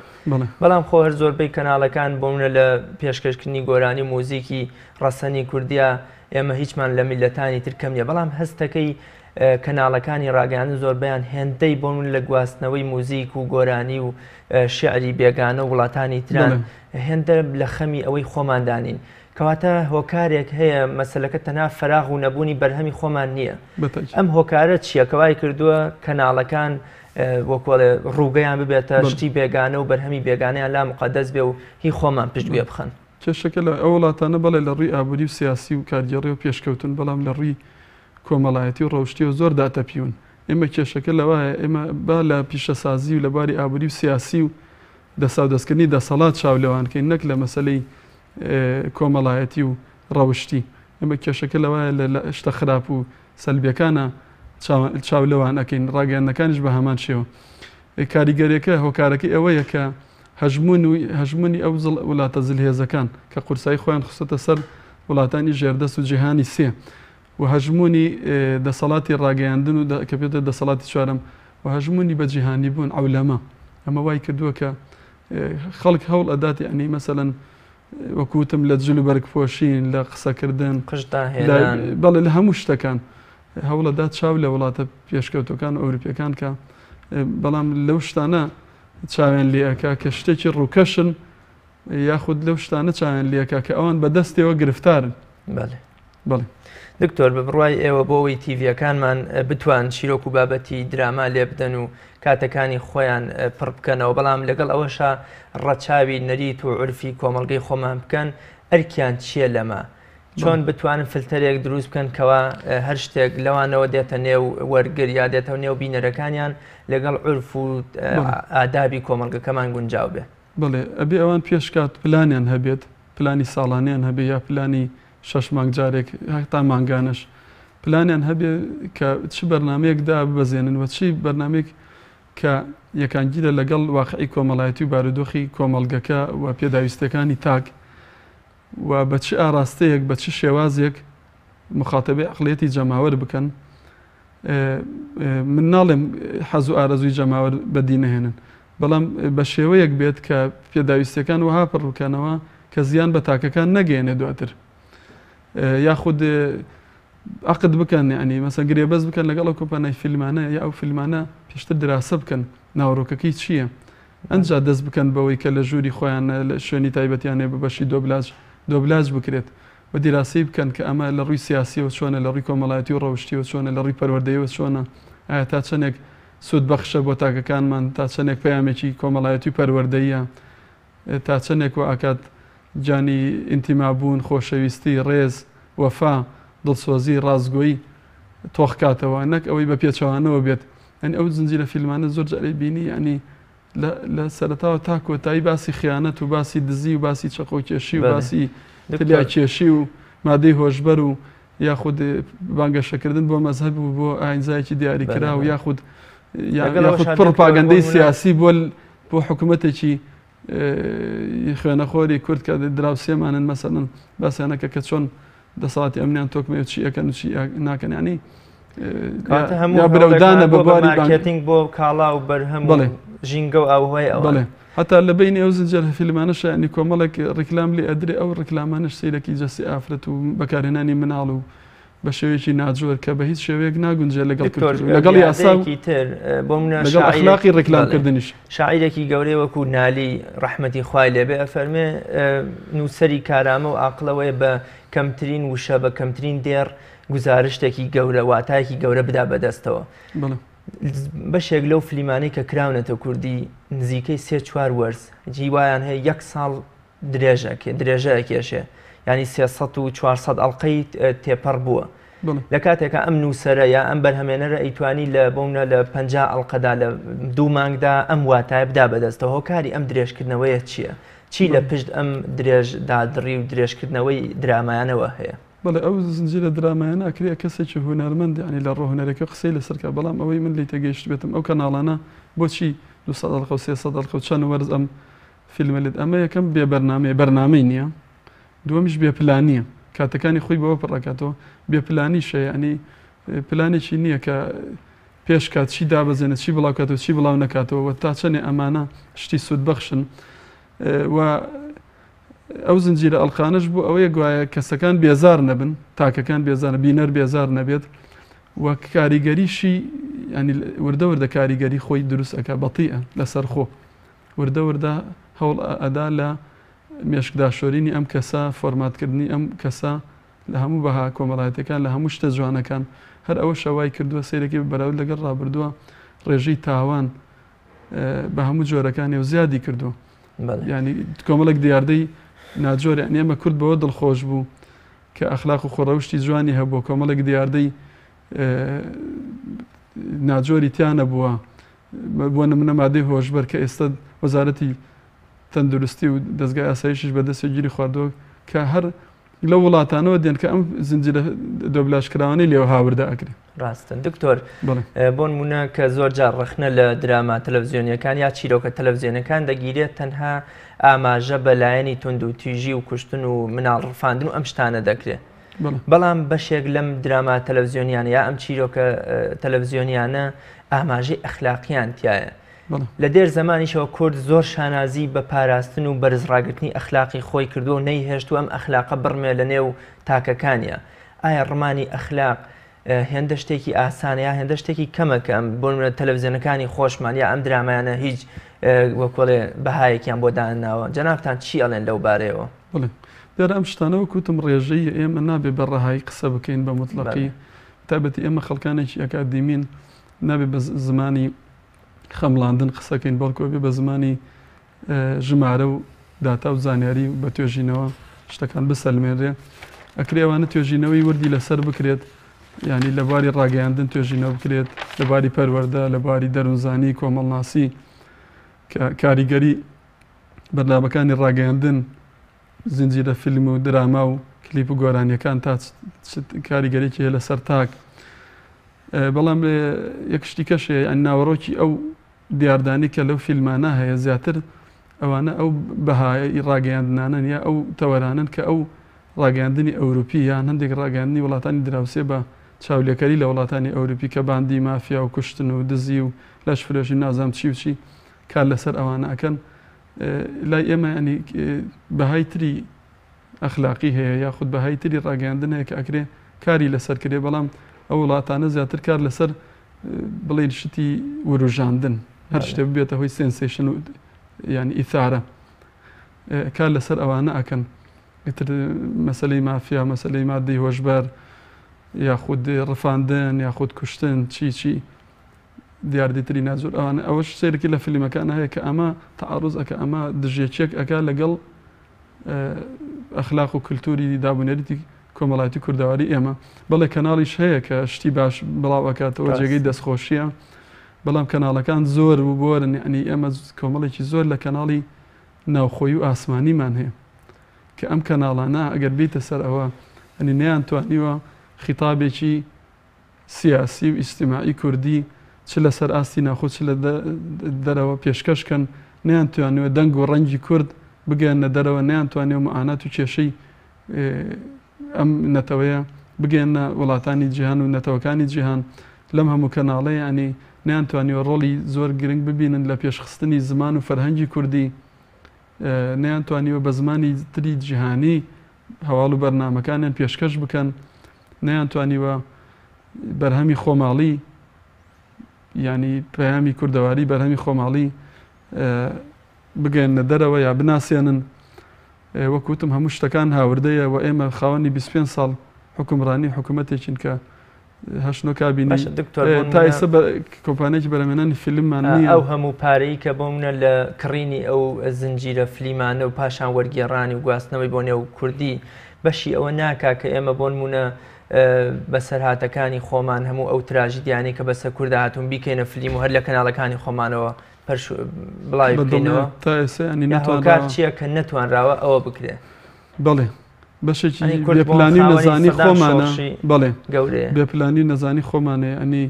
بەڵام خۆ هەر زۆربەی کەناڵەکان بۆمونە لە پێشکەشکردنی گۆرانی مۆزیکی ڕەسەنی کوردیا ئێمە هیچمان لە میلەتانی تر کەم نیە بەڵام هەستەکەی کەناڵەکانی ڕاگەیاندن زۆربیان هێندەی بۆمون لە گواستنەوەی موزیک و گۆرانی و شعری بێگانە و وڵاتانی تران هێندە لە خەمی ئەوەی خۆماندانین کەواتە هۆکارێک هەیە مەسەلەکە تەنها فەراغ و نەبوونی بەرهەمی خۆمان نییە. ئەم هۆکارە چییە کەوای کردووە کەناڵەکان وەکوڵێ ڕووگەیان ببێتە شتی بێگانە و بەرهەمی بێگانەیان لا مقەدەس بێ و هی خۆمان پشتگوێ بخەن. کێشەکە لە ئەو وڵاتانە بەڵێ لە ڕووی ئابووری و سیاسی و کارگەڕی و پێشکەوتن بەڵام لە ڕووی کۆمەڵایەتی و ڕەوشتی و زۆر داتەپیون. ئێمە کێشەکە لەوایە ئێمە با لە پیشەسازی و لەباری ئابووری و سیاسی و دەسەڵاتدەستکردنی دەسەڵات چاو لەوانکەین نەک لە مەسلەی کۆمەڵایەتی و ڕەوشتی. ئێمە کێشەکە لەوایە لە شتە خراپ و سەلبیەکانە چاو لەوان ئەەکەین ڕاگەیاندنەکانیش بە هەمان شێوە. کاریگەریەکە هۆکارەکەی ئەوەیە کە هەژمونی ئەو وڵاتە زلهێزەکان کە قورسایی خۆیان خستە سەر وڵاتانی ژێردەست و جیهانی سێ و هەژمونی دەسەڵاتی ڕاگەیاندن و کە پێێتە دەسەڵاتی چوارەم و هەژمونی بە جیهانی بوون ئەولەمە ئەمە وای کردووە کە خەڵک هەوڵ ئەداتی ئەنی مەسەلەن وەکوتم لە جل و بەرگپۆشین لە قسەکردن بەڵێ لە هەموو شتەکان هەوڵەدات چاو لە وڵاتە پێشکەوتەکان و ئەوروپیەکان کە بەڵام لەو شتانە چاوێن لێەکە کە شتێکی ڕووکەشن یاخود لەو شتانە چاوێن لێەکە کە ئەوان بەدەستێەوە گرفتارن. بەڵێ دکتۆر بە بڕوای ئێوە بۆەوەی تیڤەکانمان بتوان چیرۆک و بابەتی دراما لێ بدەن و کاتەکانی خۆیان پڕ بکەنەوە بەڵام لەگەڵ ئەوەشە ڕەچاوی نەریت و عرفی کۆمەڵگەی خۆمان بکەن ئەرکیان چییە لەمە چۆن بتوانن فلتەرێک دروست بکەن کەوا هەر شتێک لەوانەوە دێتە نێو وەرگر یا دێتەوە نێو بینەرەکانیان لەگەڵ عرف و ئادابی کۆمەڵگەکەمان گونجاو بێ. بڵێ ئەبێ ئەوان پێشکات پلانیان هەبێت پلانی ساڵانیان هەبێ یا پلانی 6 مانگ جارێک تا مانگانش پلانیان هەبێ کە چ بەرنمەیەکدا ببەزێنن و چی بەرنمێک کە یەکانگیرە لەگەڵ واقعی کۆمەڵایەتی و بارودۆخی کۆمەڵگەکە و پێداویستەکانی تاک و بە چ ئاراستەیەک بە چ شێوازێک مخاتەبێ عقلێتی جەماوەر بکەن. من ناڵێم حەز و ئارەزووی جەماوەر بەدینەهێنن بەڵام بە شێوەیەک بێت کە پێداویستەکان وها پڕ بکەنەوە کە زیان بە تاکەکان نەگەێنێ دواتر یاخود عقد بکەن ینی مەسە گرێبەز بکەن لەگەڵ کۆمپانیای فیلمانە یا ئەو فیلمانە پێشتر دراسە بکەن ناوڕۆکەکەی چییە ئەنجا دەست بکەن بەوەی کە لە ژووری خۆیان لە شوێنی تایبەتیانێ بەشی دۆبلاج بکرێت و دیراسی بکەن کە ئەمە لە ڕووی سیاسیەوە چۆنە لە ڕووی کۆمەڵایەتی و ڕەوشتیەوە چۆنە لە ڕووی پەروەردەیەوە چۆنە ئایا تا چەندێک سوود بەخشە بۆ تاکەکانمان تا چەندێک پەیامێکی کۆمەڵایەتی و پەروەردەیە تا چەندێک و ئاکات جانی ئینتیمابوون خۆشەویستی ڕێز وەفا دڵسۆزی ڕازگۆیی تۆخکاتەوە نەک ئەوەی بە پێچەوانەوە بێت ئەنی ئەو زنجیرە فیلمانە زۆر جارەی بینی ینی لە سەرەتاوە تا کۆتایی باسی خیانەت و باسی دزی و باسی چەقۆکێشی و باسی تلیاکێشی و مادەی هۆشبەر و یاخود بانگەشەکردن بۆ مەزهەب و بۆ ئاینزایەکی دیاریکرا و یاخود پڕپاگەندەی سیاسی بۆ حکوومەتێکی خوێنەخۆری کورد کە دراوسێمانن مەسەڵەن باسییانەکە کە چۆن دەسەڵاتی ئەمنیان تۆکمێ چی ئەەکەن و چی ناکەن ینی برەودانە بە بواری مارکێتینگ بۆ کاڵا و بەرهەم ژینگە و ئاوهۆی ئەوە هەتا لە بینی ئەو زنجەر فیلمانەش ینی کۆمەڵێک ڕیکلام لێ ئەدرێ ئەو ڕیکلامانش سیرەکی جەسی ئافرەت و بەکارهێنانی مناڵ و بە شێوەیەکی ناجۆر کە بە هیچ شێوەیەک ناگونجێ لەگەڵ یاساکی تر بۆ ئەخلاقی ڕیکلامکردنیش شاعیرێکی گەورەی وەکو نالی ڕەحمەتی خوای لێبێ ئەفەرمێ نووسەری کارامە و عاقلەوەی بە کەمترین وشە بە کەمترین دێر گزارشتێکی گەورە واتایەکی گەورە بدا بەدەستەوە. بەشێک لەو فلیمانەی کە کراونەتە کوردی نزیکەی 3-4 وەرز جیوایان هەیە 1 ساڵ درێژە کێشێ ینی 300 و 400 ئەڵلقەی تێپەڕ بووە لە کاتێکە ئەم نووسەرە یا ئەم بەرهەمێنەرە ئەیتوانی لە بۆنە لە 50 ئەڵقەدا لە 2 مانگدا ئەم واتایە بدا بەدەستەوە هۆکاری ئەم درێژکردنەوەیە چییە؟ چی لە پشت ئەم درێژدادڕی و درێژکردنەوەی درامایانەوە هەیە؟ بەڵێ ئەو زنجیرە درامایانە ئەکرێ کەسێکی هونەرمەند ینی لە ڕۆهونەرەکە قسەی لەسەرکە بەڵام ئەوەی من لی تێگەیشت بێتم ئەو کەناڵانە بۆچی 200 300 چەند وەرز ئەم فیلمە لێت ئەمە یەکەم بەرنامەی نییە دووەمیش بێپلانیە کاتەکانی خۆی بەوە پڕەکاتەوە بێپلانیشە ینی پلانێکی نییە کە پێش کات چی دابەزێنێت چی بڵاوکاتەوە چی بڵاو نکاتەوە تا چەندێ ئەمانە شتی سوود بەخشن و ئەو زنجیرە ئەڵقانش بوو ئەوەیە گوایە کەسەکان بێزار نەبن تاکەکان بێزار بینەر بێزار نەبێت وە کاریگەریشی ینی وردە وردە کاریگەری خۆی دروست ئەکا بەتیئە لەسەر خۆ وردە وردە هەوڵ ئەدا لە مێشکداشۆرینی ئەم کەسە فۆرماتکردنی ئەم کەسە لە هەموو بەها کۆمەڵایەتەکان لە هەموو شتە جوانەکان هەر ئەوە شەوای کردووە سیرێکی بەراورد لەگەڵ ڕابردووە ڕێژەی تاوان بە هەموو جۆرەکانی و زیادی کردووە ینی کۆمەڵێک دیاردەی ناجۆر یعنی ئەمە کورد بەوە دڵخۆش بوو کە ئەخلاق و خۆڕەوشتی جوانی هەبوو کۆمەڵێک دیاردەی ناجۆری تیانە بووە بۆ نمونە مادەی هۆشبەر کە ئێستا وەزارەتی تەندروستی و دەستگای ئاسایشیش بەدەستێگیری خواردەوە کە هەر لە وڵاتانەوە دێن کە ئەم زنجیرە دۆبلاشکراوانەی لێوە هاوردا ئەکرێ ڕاستن دکتۆر بۆ نمونە کە زۆر جار ڕخنە لە دراما تەلەڤیزیۆنیەکان یا چیرۆکە تەلەڤیزیۆنەکان دەگیرێت تەنها ئاماژە بەلایەنی تونند و تویژی و کوشتن و مناڵ ڕفاندن و ئەم شتانە دەکرێت بەڵام بەشێک لەم دراما تەلەڤیزیۆنیانە یا ئەم چیرۆکە تەلەڤیزیۆنیانە ئاماژەی ئەخلاقیان تایە لە دێر زمانیشەوە کورد زۆر شانازی بە پاراستن و بەرزڕاگرتنی ئەخلاقی خۆی کردو و نەیهێشت و ئەم ئەخلاقە بڕمێ لە نێو تاکەکانیە ئایا ڕمانی ئەخلاق هێندە شتێکی ئاسانە یا هێندە شتێکی کەمەکە ئەم بۆ تەلەڤیزیۆنەکانی خۆشمان یا ئەم درامایانە هیچ وەکۆڵێ بەهایەکیان بۆ داناوە جەنابتان چی ئەڵێن لەو بارەیەوە؟ دیارە ئەم شتانەوە کوتم ڕێژەی ئێمە نابێ بەڕەهایی قسە بکەین بە مطلقی تابەتی ئێمە خەڵکانێکی ئەکادیمین نابێ بە زمانی خەمڵاندن قسەکەین بەڵکو بێ بە زمانی ژمارە و داتا و زانیاری بە توێژینەوە شتەکان بسەلمێنرێ ئەکرێ ئەوانە توێژینەوەی وردی لەسەر بکرێت ینی لە باری ڕاگەیاندن توێژینەوە بکرێت لە باری پەروەردە لە باری دەروونزانی کۆمەڵناسی کاریگەری بەرنامەکانی ڕاگەیاندن زنجیرە فیلم و دراما و کلیپ و گۆرانیەکان تا کاریگەرێکی هەیە لەسەر تاک بەڵام یەک شتی کەشەیە ئەن ناوەڕۆکی ئەو دیاردانی کە لەو فیلمانە هەیە زیاتر ئەوانە ئەو بەهای ڕاگەیاندنانن یا ئەو تەوەرانن کە ئەو ڕاگەیاندنی ئەوروپی یان هەندێک ڕاگەیاندنی وڵاتانی دراوسێ بە چاولێکەری لە وڵاتانی ئەوروپی کە باندی مافیا و کوشتن و دزی و لەش فرۆشی نازام چی و چی کار لەسەر ئەوانە ئەکەن لای ئێمە ینی بەهای تری ئەخلاقی هەیە یاخود بەهای تری ڕاگەیاندن هەیە کە ئەکرێ کاری لەسەر کرێ بەڵام ئەو وڵاتانە زیاتر کار لەسەر بڵێن شتی وروژاندن هەر شتێ ببێتە هۆی سنسیشن و ینی ئیثارە کار لەسەر ئەوانە ئەکەن ئیتر مەسەلەی مافیا مەسەلەی مادەی هۆشبەر یاخود ڕفاندن یاخود کوشتن چی دیاردیتری نازۆر ئەوانە ئەوەش سیرکی لە فیلمەکان هەیە کە ئەمە تەعاڕوز ئەکە ئەمە دژێکێک ئەکا لەگەڵ ئەخلاق و کللتوری دابوونەریتی کۆمەڵایەتی کوردەواری ئێمە بەڵێ کەناڵیش هەیە کە شتی باش بڵاو ئەکاتەوە جێگەی دەستخۆشیە بەڵام کەناڵەکان زۆر و بۆرن ینی ئێمە کۆمەڵێکی زۆر لە کەناڵی ناوخۆی و ئاسمانیمان هەیە کە ئەم کەناڵانە ئەگەر بیتە سەر ئەوە ئەنی نەیان توانیوە خیتابێکی سیاسی و ئیجتیماعی کوردی چ لەسەر ئاستی ناخۆ چ لە دەرەوە پێشکەشکەن نەیان توانیوە دەنگ و ڕەنگی کورد بگەێنە دەرەوە نەیان توانێت معانات و کێشەی ئەم نەتەوەیە بگەێنە وڵاتانی جیهان و نەتەوەکانی جیهان لەم هەموو کەناڵەیە ینی نەیان توانیوە ڕۆڵی زۆر گرنگ ببینن لە پێشخستنی زمان و فەرهەنگی کوردی نەیان توانیوە بە زمانی تری جیهانی هەواڵ و بەرنامەکانیان پێشکەش بکەن نەیان توانیوە بەرهەمی خۆماڵی ینی پەیامی کوردەواری بەرهەمی خۆماڵی بگەێنە دەرەوە یا بناسیێنن وەکوتم هەموو شتەکان هاوردەیە و ئێمە خاوەنی 25 ساڵ حکومڕانی حکوومەتێکین کە هەشنۆ کابینی تا ئێستا کۆمپانیەکی بەرهەمهێنانی فیلممان نییە ئەو هەموو پارەی کە بۆ منە لە کڕینی ئەو زنجیرە فلیمانە و پاشان وەرگێڕانی و گواستنەوەی بۆ نێو کوردی بەشی ئەوە ناکا کە ئێمە بۆ نمونە بەسەرهاتەکانی خۆمان هەموو ئەو تراژیدیانی کە بەسەر کووردا هاتوون بیکەینە فیلم و هەر لە کەناڵەکانی خۆمانەوە بڵاوی بکەینەوە تا ئێستا ینی هۆکار چییە کە نەتوانراوە ئەوە بکرێ بەڵێ بەشێکی بێپلانی و نەزانی خۆمانە بەڵێ گەورەیە بێپلانی نەزانی خۆمانەیە ئەنی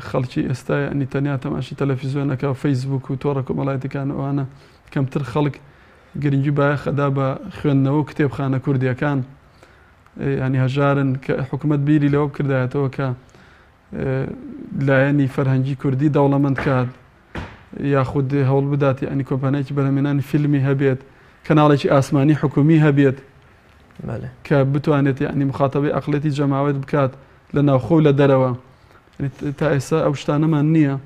خەڵکی ئێستا ئەنی تەنیا تەماشی تەلەڤیزیۆنەکە و فەیسبوک و تۆڕە کۆمەڵایەتەکان ئەوانە کەمتر خەڵک گرنگی باە خەدا بە خوێندنەوە و کتێبخانە کوردیەکان ینی هەژارن کە حکوومەت بیری لەوە بکردایەتەوە کە لایەنی فەرهەنگی کوردی دەوڵەمەند کات یاخود هەوڵ بدات ینی کۆمپانیایکی بەرهەمێنانی فیلمی هەبێت کەناڵێکی ئاسمانی حکومی هەبێت کە بتوانێت ینی مخاتەبەی عەقڵێتی جەماوەت بکات لە ناوخۆ لە دەرەوە تا ئێستا ئەو شتانەمان نییە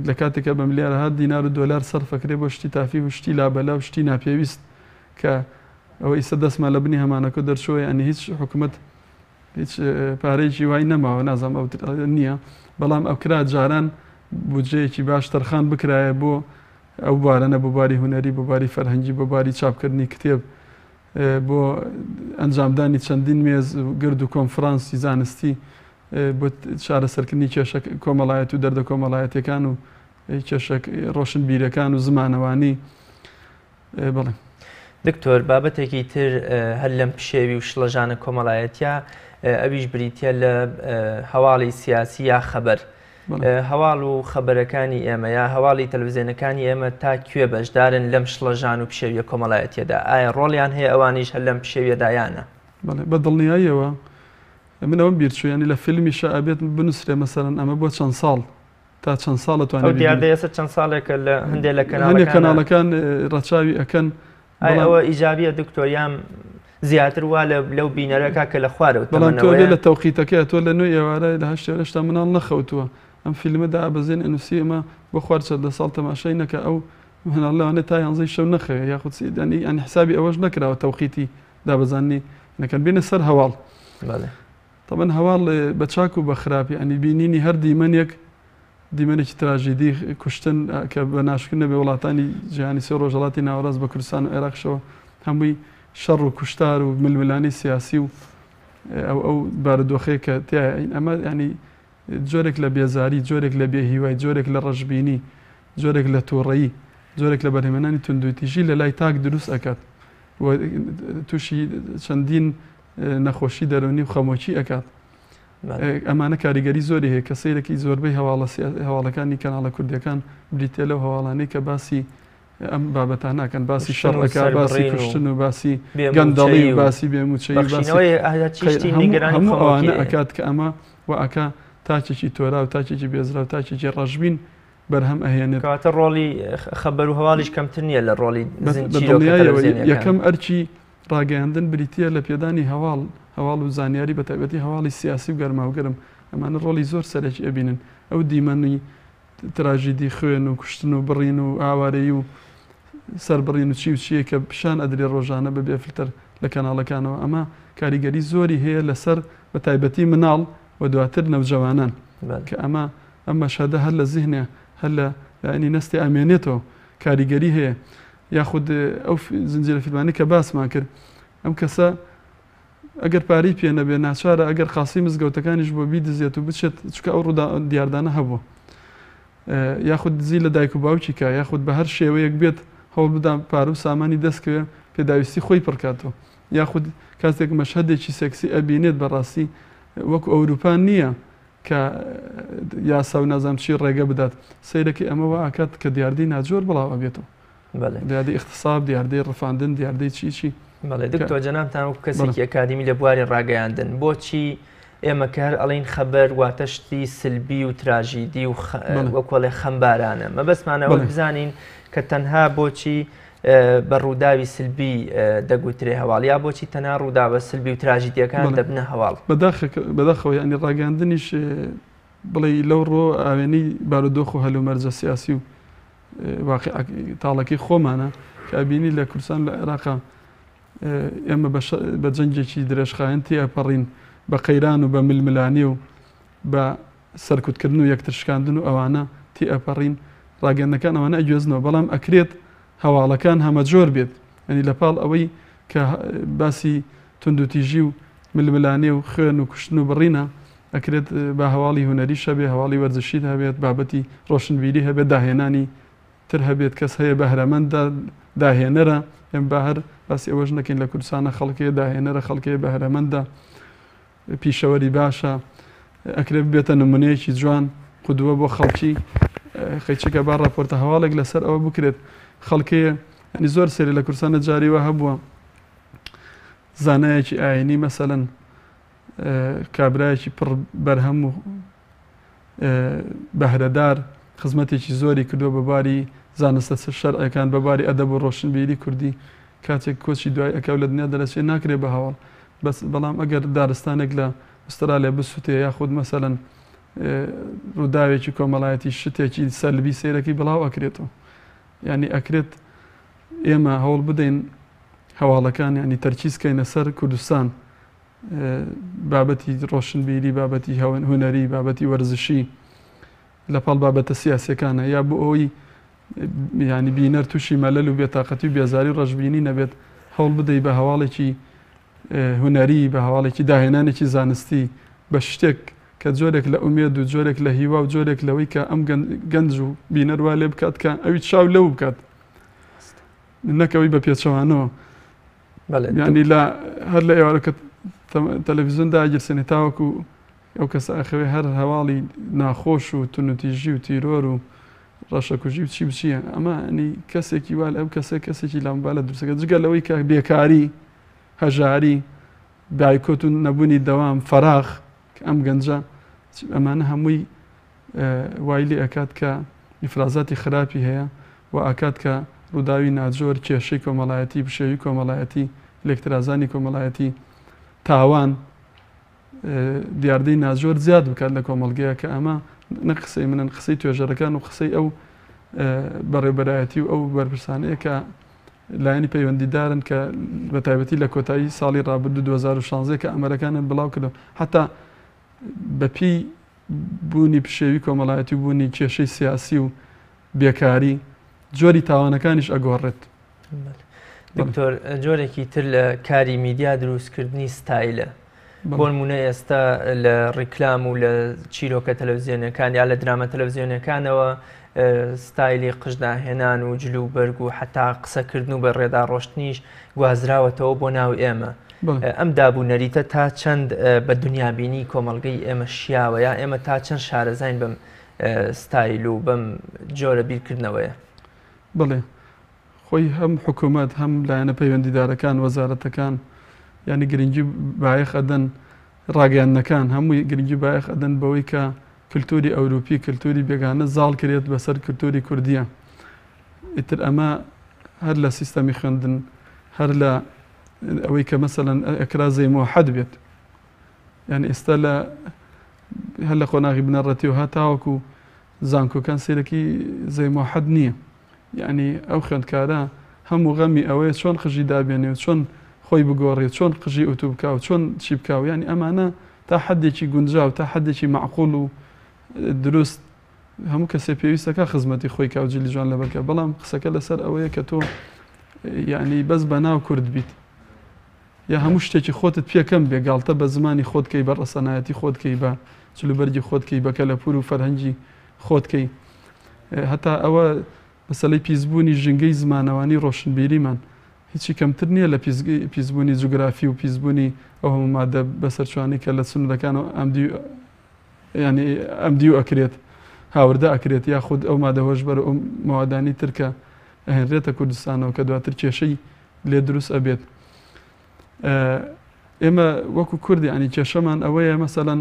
لە کاتێکە بە ملیارەها دینار و دۆلار سەرفەکرێ بۆ شتی تافی و شتی لابەلا و شتی ناپێویست کە ئەوە ئیسە دەستمان لە بنی هەمانەکە دەرچۆی ئەنی هیچ حکوومەت هیچ پارەیەکی وای نەماوە نازام ئەو نییە بەڵام ئەو کرا جاران بودجەیەکی باش تەرخان بکرایە بۆ ئەو بارەنە بۆ باری هونەری بۆ باری فەرهەنگی بۆ باری چاپکردنی کتێب بۆ ئەنجامدانی چەندین مێز گرد و کۆنفرانسی زانستی بۆ چارەسەرکردنی کێشە کۆمەڵایەت و دەردە کۆمەڵایەتەکان و کێشە ڕۆشنبیرەکان و زمانەوانی بڵێ دکتۆر بابەتێکی تر هەر لەم پشێوی و شڵەژانە کۆمەڵایەتیا ئەویش بریتە لە هەواڵی سیاسی یا خەبەر هەواڵ و خەبەرەکانی ئێمە یا هەواڵی تەلەڤیزیۆنەکانی ئێمە تا کوێ بەشدارن لەم شڵەژان و پشێویە کۆمەڵایەتیەدا ئایا ڕۆڵیان هەیە ئەوانیش هەر لەم پشێویەدایانە بە دڵنیاییەوە من ئەوم بیرچوو ینی لە فیلمی شەعبێت بنووسرێ مەسەرەن ئەمە بۆ چەند ساڵ تا چەند ساڵ توانێت دیاردەیەسە چەند ساڵێکە لە هەندێک لە کەناڵەکان ڕەچاوی ئەکەن ئەوە ئیجابیە دکتۆریان زیاتر وا لەو بینەرەکە کە لە خوارەوە بەڵام تۆ لە تەوقیتەکە تۆ لە نوێی ئێوارە لە هەشتا مناڵ نەخەوتووە ئەم فیلمەدا ئابەزێن ئەنووسی ئەمە بۆ خوارد چەندە ساڵ تەماشای نەکە ئەو هەناڵ لەوانێت تا یانزەی شەو نەخەوێ یاخود ئەنی حسابی ئەوەش نەکراوە تەوقیتی دابەزاننی نەکەن بینە سەر هەواڵ طبعا هەواڵ بە چاک و بە خراپی ئەنی بینینی هەر دیمەنێکی تراژیدی کوشتن کە بە ناشکردنە بێ وڵاتانی جیهانی سێ ڕۆژهەڵاتی ناوەڕاست بە کوردستان و عێراقشەوە هەمووی شەڕ و کوشتار و ململانی سیاسی و ئەو بارودۆخەیە کە تایە ئەمە ینی جۆرێک لە بێزاری جۆرێک لە بێهیوای جۆرێک لە ڕەشببینی جۆرێک لە تووڕەیی جۆرێک لە بەرهێمەنانی توندوتیژی لە لای تاک دروست ئەکات تووشی چەندین نەخۆشی دەرونی و خەمۆکی ئەکات ئەمانە کاریگەری زۆری هەیە کە سەیرێکی زۆربەی هەواڵەکانی کەناڵە کوردیەکان بریتێ لەو هەواڵانەی کە باسی ئەم بابەتان ناکەن باسی شەڕەکە باسی کوشتن و باسی گەندەڵی و باسی بێموچەی هەموو ئەوانە ئەکات کە ئەمە و ئەکا تاچێکی تۆرا و تاچێکی بێزرا و تاچێکی ڕەشبین بەرهەم ئەهێنێت کاتە ڕۆڵی خەبەر و هەواڵیش کەمتر نییە لە ڕۆڵی یەکەم ئەرچی ڕاگەیاندن بریتە لە پێدانی هەواڵ و زانیاری بە تایبەتی هەواڵی سیاسی و گەرماوگەرم ئەمانە ڕۆڵی زۆر سەرەکی ئەبینن ئەو دیمەنی تراژیدی خوێن و کوشتن و بڕین و ئاوارەی و سەربڕین و چی و چیە کە پیشان ئەدرێ ڕۆژانە بە بێفلتەر لە کەناڵەکانەوە ئەمە کاریگەری زۆری هەیە لەسەر بە تایبەتی مناڵ و دواتر نەوجەوانان کە ئەمە شەدە هەر لە زیهنێ هەر لە ینی نەستی ئامێنێتەوە کاریگەری هەیە یاخود ئەو زنجیرە فیلمانی کە باسمان کرد ئەم کەسە ئەگەر پارەی پێ نەبێ ناچارە ئەگەر خاسی مزگەوتەکانیش بۆ بیدزێت و بچێت چکە ئەو ڕوودا دیاردانە هەبوو یاخود دزی لە دایک و باوکیکە یاخود بە هەر شێوەیەک بێت هەوڵ بدام پارە و سامانی دەستکەوێ پێداویستی خۆی پڕکاتەوە یاخود کاتێک مەشهدێکی سێکسی ئەبینێت بەڕاستی وەکو ئەوروپان نییە کە یاسا و نازام چی ڕێگە بدات سەیرەکەی ئەمەوە ئاکات کە دیاردەی ناجۆر بڵاو ئەبێتەوە دیاردەی اختصاب دیاردەی ڕفاندن دیاردەی چی بەڵێ دکتۆر جەنابتان و کەسێکی ئەکادمی لە بواری ڕاگەیاندن بۆچی ئێمە کە هەر ئەڵین خەبەر واتە شتی سلبی و تراژیدی و وەکوڵێ خەمبارانە مەبەستمانەوە بزانین کە تەنها بۆچی بە ڕووداوی سلبی دەگوترێ هەواڵ یا بۆچی تەنها ڕووداوە سلبی و تراژیدیەکان دەبنە هەواڵ بەداخەوە ینی ڕاگەاندنیش بڵێ لەو ڕۆ ئاوێنەی بارودۆخ و هەلومەرجە سیاسی و تاڵەکەی خۆمانە کە ئەبینی لە کوردستان لە عێراقا ئێمە بە جەنگێکی درێژخایەن تێ ئەپەڕین بە قەیران و بە ململانی و بە سەرکوتکردن و یەکترشکاندن و ئەوانە تێ ئەپەڕین ڕاگەندەکان ئەوانە ئەگوێزنەوە بەڵام ئەکرێت هەواڵەکان هەمە جۆر بێت ئەنی لە پاڵ ئەوەی کە باسی توندوتیژی و ململانێ و خوێن و کوشتن و بڕینە ئەکرێت بە هەواڵی هوەریشە بێ هەواڵی وەرزشیت هەبێت بابەتی ڕۆشنبیری هەبێت داهێنانی تر هەبێت کەس هەیە بەهرەمەندە داهێنەرە ئەم بە هەر باسی ئەوەش نەکەین لە کوردستانە خەڵکەیە داهێنەرە خەڵکەیە بەهرەمەندە پیشەوەری باشە ئەکرێت بێتە نمونەیەکی جوان قودووە بۆ خەڵکی خەیچێکە با ڕاپۆرتە هەواڵێک لەسەر ئەوە بکرێت خەڵکەیە ینی زۆر سێری لە کوردستانە جاریوە هەبووە زانایەکی ئاینی مەسەلەن کابرایەکی پڕ بەرهەم و بەهرەدار خزمەتێکی زۆری کردووە بەباری زانستە شەرعەکان بەباری ئەدەب و ڕۆشنبیری کوردی کاتێک کۆچی دوای ئەکەو لە دنیا دەرەچێت ناکرێت بە هەواڵ بەڵام ئەگەر دارستانێک لە ئوسترالیا بسووتێ یاخود مەسەلەن ڕووداوێکی کۆمەڵایەتی شتێکی سەلبی سیرەکەی بڵاو ئەکرێتەوە ینی ئەکرێت ئێمە هەوڵ بدەین هەواڵەکان ینی تەرکیزکەینە سەر کوردستان بابەتی ڕۆشنبیری بابەتی هوەری بابەتی وەرزشی لەپاڵ بابەتە سیاسەکانە یا بۆ ئەوی ینی بینەر تووشی مەلەل و بێتاقەتی و بێزاری ڕەشببینی نەبێت هەوڵ بدەی بە هەواڵێکی هوەری بە هەواڵێکی داهێنانێکی زانستی بە شتێک کە جۆرێک لە ئومێد و جۆرێک لە هیوا و جۆرێک لەوەی کە ئەم گەنج و بینەروا لێ بکات کە ئەوی چاو لەو بکات نەکەوەی بە پێچەوانەوە ینی هەر لە ئێوارەکە تەلەڤیزیۆن داگیرسێنێ تاوەکو ئەو کەسە ئەخەوێ هەر هەواڵی ناخۆش و تونوتیژی و تیرۆر و ڕەشەکوژی و چی بچیە ئەمە ئەنی کەسێکی وال ئەو کەسێکی لامبالە دروستەکە جگە لەوەی کە بێکاری هەژاری دایکۆت و نەبوونی دەوام فەراغ ئەم گەنجە ئەمانە هەمووی وای لێ ئەکات کە ئیفرازاتی خراپی هەیە و ئاکات کە ڕووداوی ناجۆر کێشەی کۆمەڵایەتی بشێوی کۆمەڵایەتی لێکترازانی کۆمەڵایەتی تاوان دیاردەی ناجۆر زیاد بکات لە کۆمەڵگەیە کە ئەمە نە قسەی منن قسەی توێژەرەکان و قسەی ئەو بەڕێبەرایەتی و ئەو بەرپرسانەیە کە لایەنی پەیوەندیدارن کە بە تایبەتی لە کۆتایی ساڵی ڕابردوو 2016 کە ئەمەرەکانن بڵاو کردەوە حتا بەپی بوونی پشێوی کۆمەڵایەتی و بوونی کێشەی سیاسی و بێکاری جۆری تاوانەکانیش ئەگۆڕێت. دکتۆر جۆرێکی تر لە کاری میدیا دروستکردنی ستایلە بۆ نمونە ئێستا لە ڕیکلام و لە چیرۆکە تەلەڤیزیۆنەکان یا لە درامە تەلەڤیزیۆنەکانەوە ستایلی قژداهێنان و جلو بەرگ و حتا قسەکردن و بە ڕێدا ڕۆشتنیش گوازراوەتەوە بۆ ناو ئێمە ئەم دابوونەریتە تا چەند بە دنیابینی کۆمەڵگەی ئێمە شیاوە یا ئێمە تا چەند شارەزاین بەم ستایل و بەم جۆرە بیرکردنەوەیە. بڵێ خۆی هەم حکوومەت هەم لایەنە پەیوەندیدارەکان وەزارەتەکان ینی گرنگی بایەخ ئەدەن ڕاگەیاندنەکان هەمووی گرنگی بایەخ ئەدەن بەوەی کە کللتوری ئەوروپی کللتوری بێگانە زاڵ کرێت بەسەر کللتوری کوردیە ئیتر ئەمە هەر لە سیستەمی خوێندن هەر لە ئەوەی کە مەسەلەن ئەکرا زەی موحەد بێت یعنی ئێستا هەر لە خۆناغی بنەڕەتی و هاتاوەکو زانکۆکان سیرەکی زەی موحەد نییە یعنی ئەو خوێندکارە هەموو غەمی ئەوەیە چۆن خژی دابێنێ و چۆن خۆی بگۆڕێت چۆن قژی ئۆتو بکە و چۆن چی بکاو ینی ئەمانە تا حدێکی گونجاو تا حدێکی معقول و دروست هەموو کەسێ پێویستەکە خزمەتی خۆی کاوجلی جوان لەبەرکە بەڵام قسەکە لەسەر ئەوەیە کە تۆ یعنی بەس بە ناو کورد بیت یا هەموو شتێکی خۆتت پێکەم بێ گاڵتە بە زمانی خۆتکەی بە ڕەسەنایەتی خۆتکەی بە چلوبەرگی خۆتکەی بە کەلەپور و فەرهەنگی خۆتکەی هەتا ئەوە مەسەلەی پیسبوونی ژنگەی زمانەوانی ڕۆشنبیریمان هیچی کەمتر نییە لە پیسبوونی جوگرافی و پیسبوونی ئەو هەموو مادە بەسەرچوانی کە لە سنوورەکان و ئەمدی و ئەکرێت هاوردە ئەکرێت یا خود ئەو مادە هۆشبەر ئەو ماوادانی ترکە ئەهێنرێتە کوردستانەوە کە دواتر کێشەی لێ دروست ئەبێت. ئێمە وەکو کوردی ینی کێشەمان ئەوەیە مەسەلەن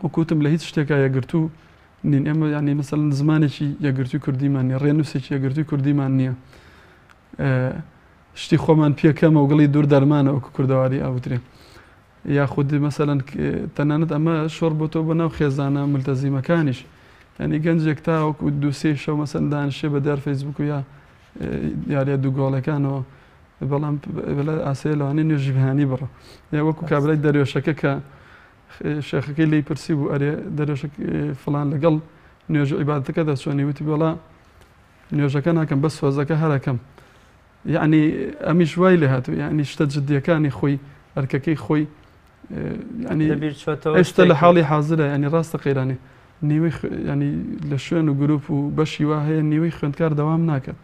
وەکوتم لە هیچ شتێکە یەگرتو نین ئێمە ینی مەسەلەن زمانێکی یەگرتوی کوردیمان نیە ڕێنووسێکی یەگرتوی کوردیمان نییە شتی خۆمان پێکەمە و گڵی دوور دەرمانە وەکو کوردەواری ئاوترێ یا خودی مەسەلەن تەنانەت ئەمە شۆڕ بۆ تۆ بە ناو خێزانە ملتەزیمەکانیش ینی گەنجێک تا وەکو دووسێ شەو مەسەن دانیشێ بە دەر فەیسبوک و یا یاریە دووگۆڵەکانەوە بەڵام ئاسەیە لەوانەیە نوێژی بەهانی بڕە یا وەکو کابرای دەریۆشەکە کە شێخەکەی لی پرسی بوو ئەرێ دەریۆشە فڵان لەگەڵ نوێژ عیبادەتەکە دەچۆنی وتی بەڵا نوێژەکە ناکەم بەس سۆزەکە هەرەکەم یعنی ئەمیش وای لێ هاتوو یعنی شتە جددیەکانی خۆی ئەرکەکەی خۆی ینی ئێستا لە حاڵی حاضرە ینی ڕاستە قەیرانی نیوەی ینی لە شوێن و گروپ و بەشی وا هەیە نیوەی خوێندکار دەوام ناکات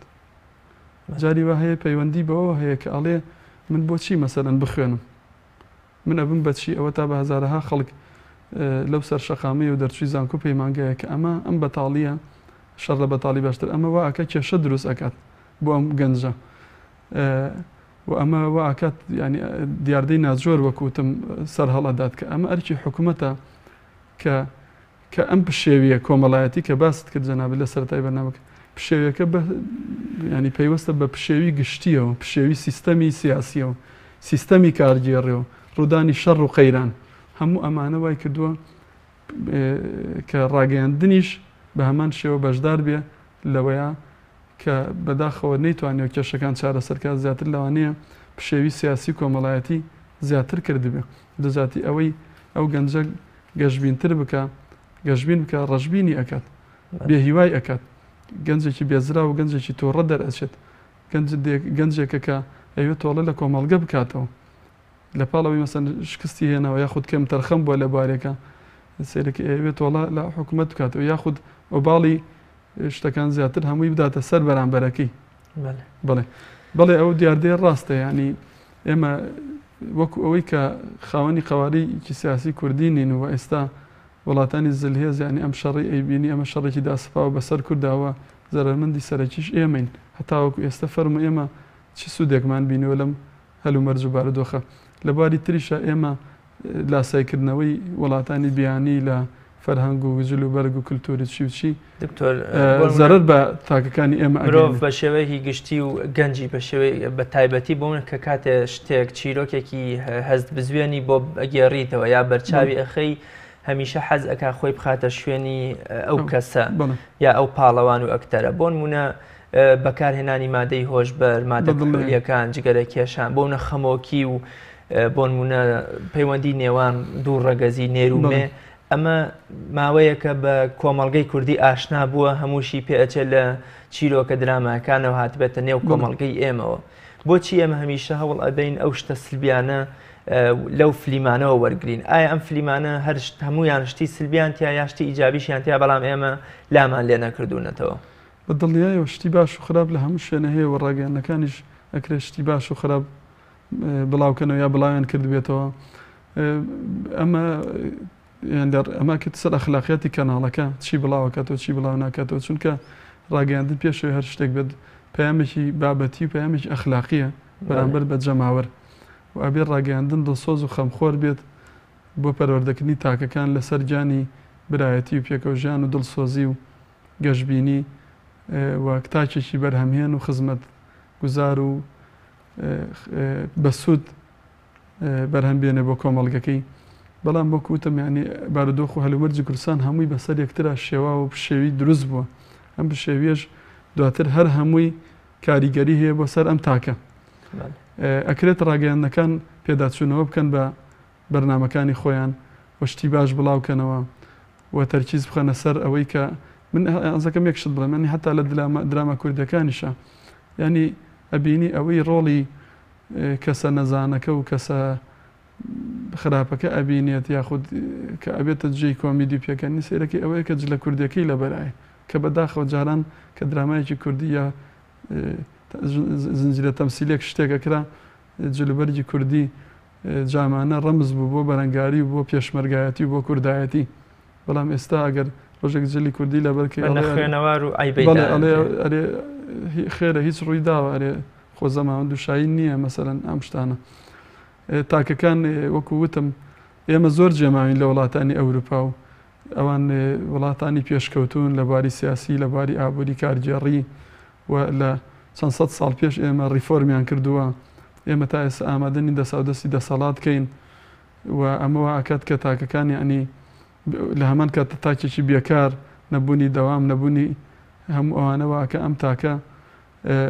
جاری وا هەیە پەیوەندی بەوە هەیە کە ئەڵێ من بۆچی مەسەرەن بخوێنم من ئەبم بەچی ئەوە تا بە هەزارەها خەڵک لەو سەر شەقامی و دەرچوی زانکۆ پەیمانگەیە کە ئەمە ئەم بەتاڵیە شەڕ لە بەتاڵی باشتر ئەمە وا ئەکە کێشە دروست ئەکات بۆ ئەم گەنجە و ئەمە وا ئاکات ینی دیاردەی ناجۆر وەکوتم سەر هەڵەدات کە ئەمە ئەرکی حکوومەتە کە ئەم پشێویە کۆمەڵایەتی کە باست کرد جەناب لە سەرەتای بەرنامەکە پشێویەکە ینی پەیوەستە بە پشێوی گشتیەوە پشێوی سیستەمی سیاسیەوە سیستەمی کارگێڕێەوە ڕوودانی شەڕ و قەیران هەموو ئەمانە وای کردووە کە ڕاگەیاندنیش بە هەمان شێوە بەشدار بێ لەوەیە کە بەداخەوە نەیتوانێت کێشەکان چارەسەرکات زیاتر لەوانەیە پشێوی سیاسی کۆمەڵایەتی زیاتر کردبێ دەزاتی ئەوەی ئەو گەنجە گەشتبینتر بکە گەشتبین بکە ڕەشببینی ئەکات بێ هیوای ئەکات گەنجێکی بێزرا و گەنجێکی تۆڕە دەرئەچێت گەنجێکە کە ئەوێ تۆڵە لە کۆمەڵگە بکاتەوە لە پاڵەوەی مەسەن شکستی هێنەوە یاخود کەم تەرخەم بووە لە بارێکە سێرەکە ئەوێ تۆڵە لە حکوومەت بکاتەوە یاخود ئۆباڵی شتەکان زیاتر هەمووی بداتە سەر بەرامبەرەکەی بەڵێ ئەو دیاردەیە ڕاستە ینی ئێمە وەکو ئەوەی کە خاوەنی قەوارەیەکی سیاسی کوردی نین و ئێستا وڵاتانی زلهێز ینی ئەم شەڕی ئەیبینی ئەمە شەڕێکی داسپاوە بەسەر کورداوە زەرمەندی سەرەکیش ئێمەین هەتاوەکو ئێستا فەرمو ئێمە چی سوودێکمان بینیوە لەم هەلو مەرج و بارودۆخە لە باری تریشە ئێمە لاسایکردنەوەی وڵاتانی بیانی لە فەرهەنگ و گوزل و بەرگ و کللتوری چی زەرەر بە تاکەکانی ئێمە مرۆڤ بە شێوەیەکی گشتی و گەنجی بە شێوەی بە تایبەتی بۆن کە کاتێ شتێک چیرۆکێکی هەست بزوێنی بۆ ئەگێڕیتەوە یا بەرچاوی ئەخەی هەمیشە حەز ئەکا خۆی بخاتە شوێنی ئەو کەسە یا ئەو پاڵەوان و ئەکتەرە بۆ نمونە بەکارهێنانی مادەی هۆشبەر مادە کولۆریەکان جگەرە کێشان بۆ نە خەمۆکی و بۆ نمونە پەیوەندی نێوان دوو ڕەگەزی نێرومێ ئەمە ماوەیەکە بە کۆمەڵگەی کوردی ئاشنا بووە هەمووشی پێئەچێت لە چیرۆکە دراماکانەوە هاتبێتە نێو کۆمەڵگەی ئێمەوە بۆچی ئێمە هەمیشە هەوڵ ئەدەین ئەو شتە سلبیانە لەو فلیمانەوە وەرگین ئایا ئەم فلیمانە هەموویان شتی سلبیان تیا یا شتی ئیجابیشیان تیا بەڵام ئێمە لامان لێ نەکردوونەتەوە بەدڵنیایەوە شتی باش و خراپ لە هەموو شوێنە هەیە و ڕاگەیانەکانیش ئەکرێت شتی باش و خراپ بڵاوکەنەوە یا بڵاویان کردبێتەوە ئەمە کرد سەر ئەخلاقیەتی کەناڵەکە چی بڵاوەکاتەوە چی بڵاو ناکاتەوە چونکە ڕاگەیاندن پێشەوەی هەر شتێک بێت پەیامێکی بابەتی و پەیامێکی ئەخلاقیە بەرامبەر بە جەماوەر و ئەبێ ڕاگەیاندن دڵسۆز و خەمخۆر بێت بۆ پەروەردەکردنی تاکەکان لەسەر گیانی برایەتی و پێکەوژیان و دڵسۆزی و گەشتبینی و کتاچێکی بەرهەمهێن و خزمەت گوزار و بەسوود بەرهەم بێنێ بۆ کۆمەڵگەکەی بەڵام بۆ کوتم ینی بارودۆخ و هەلومەرجی کوردستان هەمووی بەسەر یەکترا شێوا و پشێوی دروست بووە ئەم پشێویەش دواتر هەر هەمووی کاریگەری هەیە بۆ سەر ئەم تاکە ئەکرێت ڕاگەیاندنەکان پێداچوونەوە بکەن بە بەرنمەکانی خۆیان وەشتی باش بڵاوکەنەوە و تەرکیز بخەنە سەر ئەوەی کە من ئەزەکەم یەکشت بڵێم ینی هەتا لە دراما کوردەکانیشە ینی ئەبینی ئەوەی ڕۆڵی کەسە نەزانەکە و کەسە خراپەکە ئەبینێت یاخود کە ئەبێتە جێی کۆمیدی پێکەنی سێرەکەی ئەوەیە کە جلە کوردەکەی لە بەرایە کە بەداخەوە جاران کە درامایەکی کوردی یا زنجیرە تەمسیلێک شتێکەکرا جلوبەرجی کوردی جامانە ڕەمز بوو بۆ بەرەنگاری و بۆ پێشمەرگایەتی و بۆ کوردایەتی بەڵام ئێستا ئەگەر ڕۆژێک جلی کوردی لەبەرکەی خوێنەوار و ئەڵێ خێرە هیچ ڕووی داوە ئەرێ خۆ زەمان دووشایی نییە مەسەرەن ئەم شتانە تاکەکان وەکو وتم ئێمە زۆر جێماوین لە وڵاتانی ئەوروپا و ئەوان وڵاتانی پێشکەوتون لە باری سیاسی لە باری ئابووری کارگێڕی و لە چەند سەد ساڵ پێش ئێمە ڕیفۆرمیان کردووە ئێمە تا ئێستا ئامادەنی دەسەڵاتی دەسەڵات کەین و ئەمەوە ئاکات کە تاکەکان ینی لە هەمان کاتە تاکێکی بێکار نەبوونی دەوام نەبوونی هەموو ئەوانەوە کە ئەم تاکە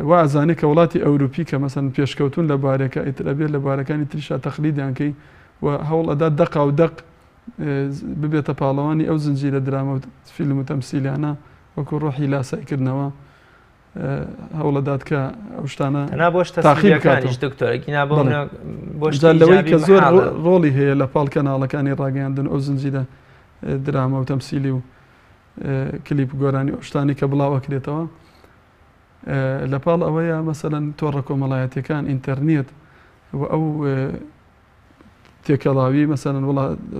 وازانێ کە وڵاتی ئەوروپی کە مەسەن پێشکەوتون لە بارێکە ئیترەبێت لە بارەکانی تریشا تەقلیدیانکەی و هەوڵ ئەدا دەقا و دەق ببێتە پاڵەوانی ئەو زنجیرە درامە و فیلم و تەمسیلیانە وەکو ڕۆحی لاسایکردنەوە هەوڵەدات کە ئەو شتانە بۆش تەسەڵیەکانیش دکتۆرێکی لەوەی کە زۆر ڕۆڵی هەیە لە پاڵ کەناڵەکانی ڕاگەیاندن ئەو زنجیرە درامە و تەمسیلی و کلیپ گۆرانی ئەو شتانی کە بڵاوەکرێتەوە لە پاڵ ئەوەیە مەسەلەن تۆڕە کۆمەڵایەتیەکان ئینتەرنێت و ئەو تێکەڵاوی مەسەلەن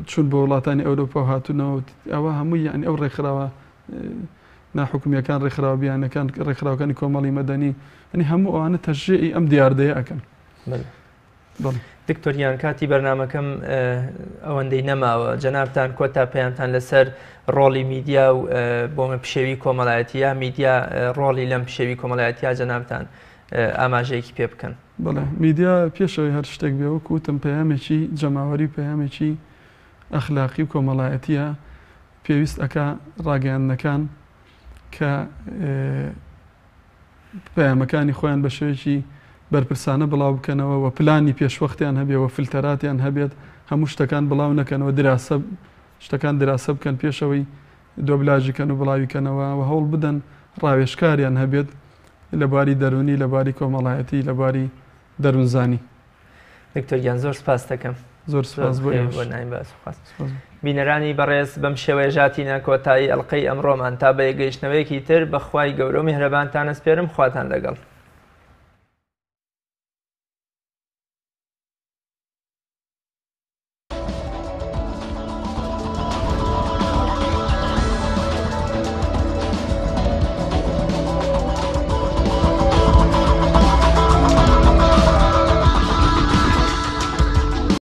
چون بە وڵاتانی ئەوروپا هاتوونەوە ئەوە هەمووی یعنی ئەو ڕێکخراوە ناحکومیەکان ڕێکخراوە بیانەکان ڕێکخراوەکانی کۆمەڵی مەدەنی ئەنی هەموو ئەوانە تەشریعی ئەم دیاردەیە ئەکەن. دکتۆریان کاتی بەرنامەکەم ئەوەندەی نەماوە جەنابتان کۆتا پێیانتان لەسەر ڕۆڵی میدیا و بۆمە پشێوی کۆمەڵایەتیە میدیا ڕۆڵی لەم پشێوی کۆمەڵایەتیا جەنابتان ئاماژەیەکی پێ بکەن. بەڵێ میدیا پێشەوەی هەر شتێک بێەوە کوتم پەیامێکی جەماوەری پەیامێکی ئەخلاقی و کۆمەڵایەتیە پێویست ئەکا ڕاگەیاندنەکان کە پەیامەکانی خۆیان بە شێوەیەکی بەرپرسانە بڵاو بکەنەوە و پلانی پێشوەختیان هەبێەوە فلتەراتیان هەبێت هەموو شتەکان بڵاو نەکەنەوە شتەکان دراسە بکەن پێشەوەی دۆبلاژیکەن و بڵاویکەنەوە و هەوڵ بدەن ڕاوێشکاریان هەبێت لەباری دەرونی لەباری کۆمەڵایەتی لەباری دەروونزانی. دکتۆریان زۆر سپاس دەکەم. زۆر سپاس بۆ بینەرانی بەڕێز بەم شێوەیە ژاتینە کۆتایی ئەڵقەی ئەمڕۆمان تا بە یەگەیشتنەوەیەکی تر بەخوای گەورە و میهرەبانتان ئەسپێرم خواتان لەگەڵ.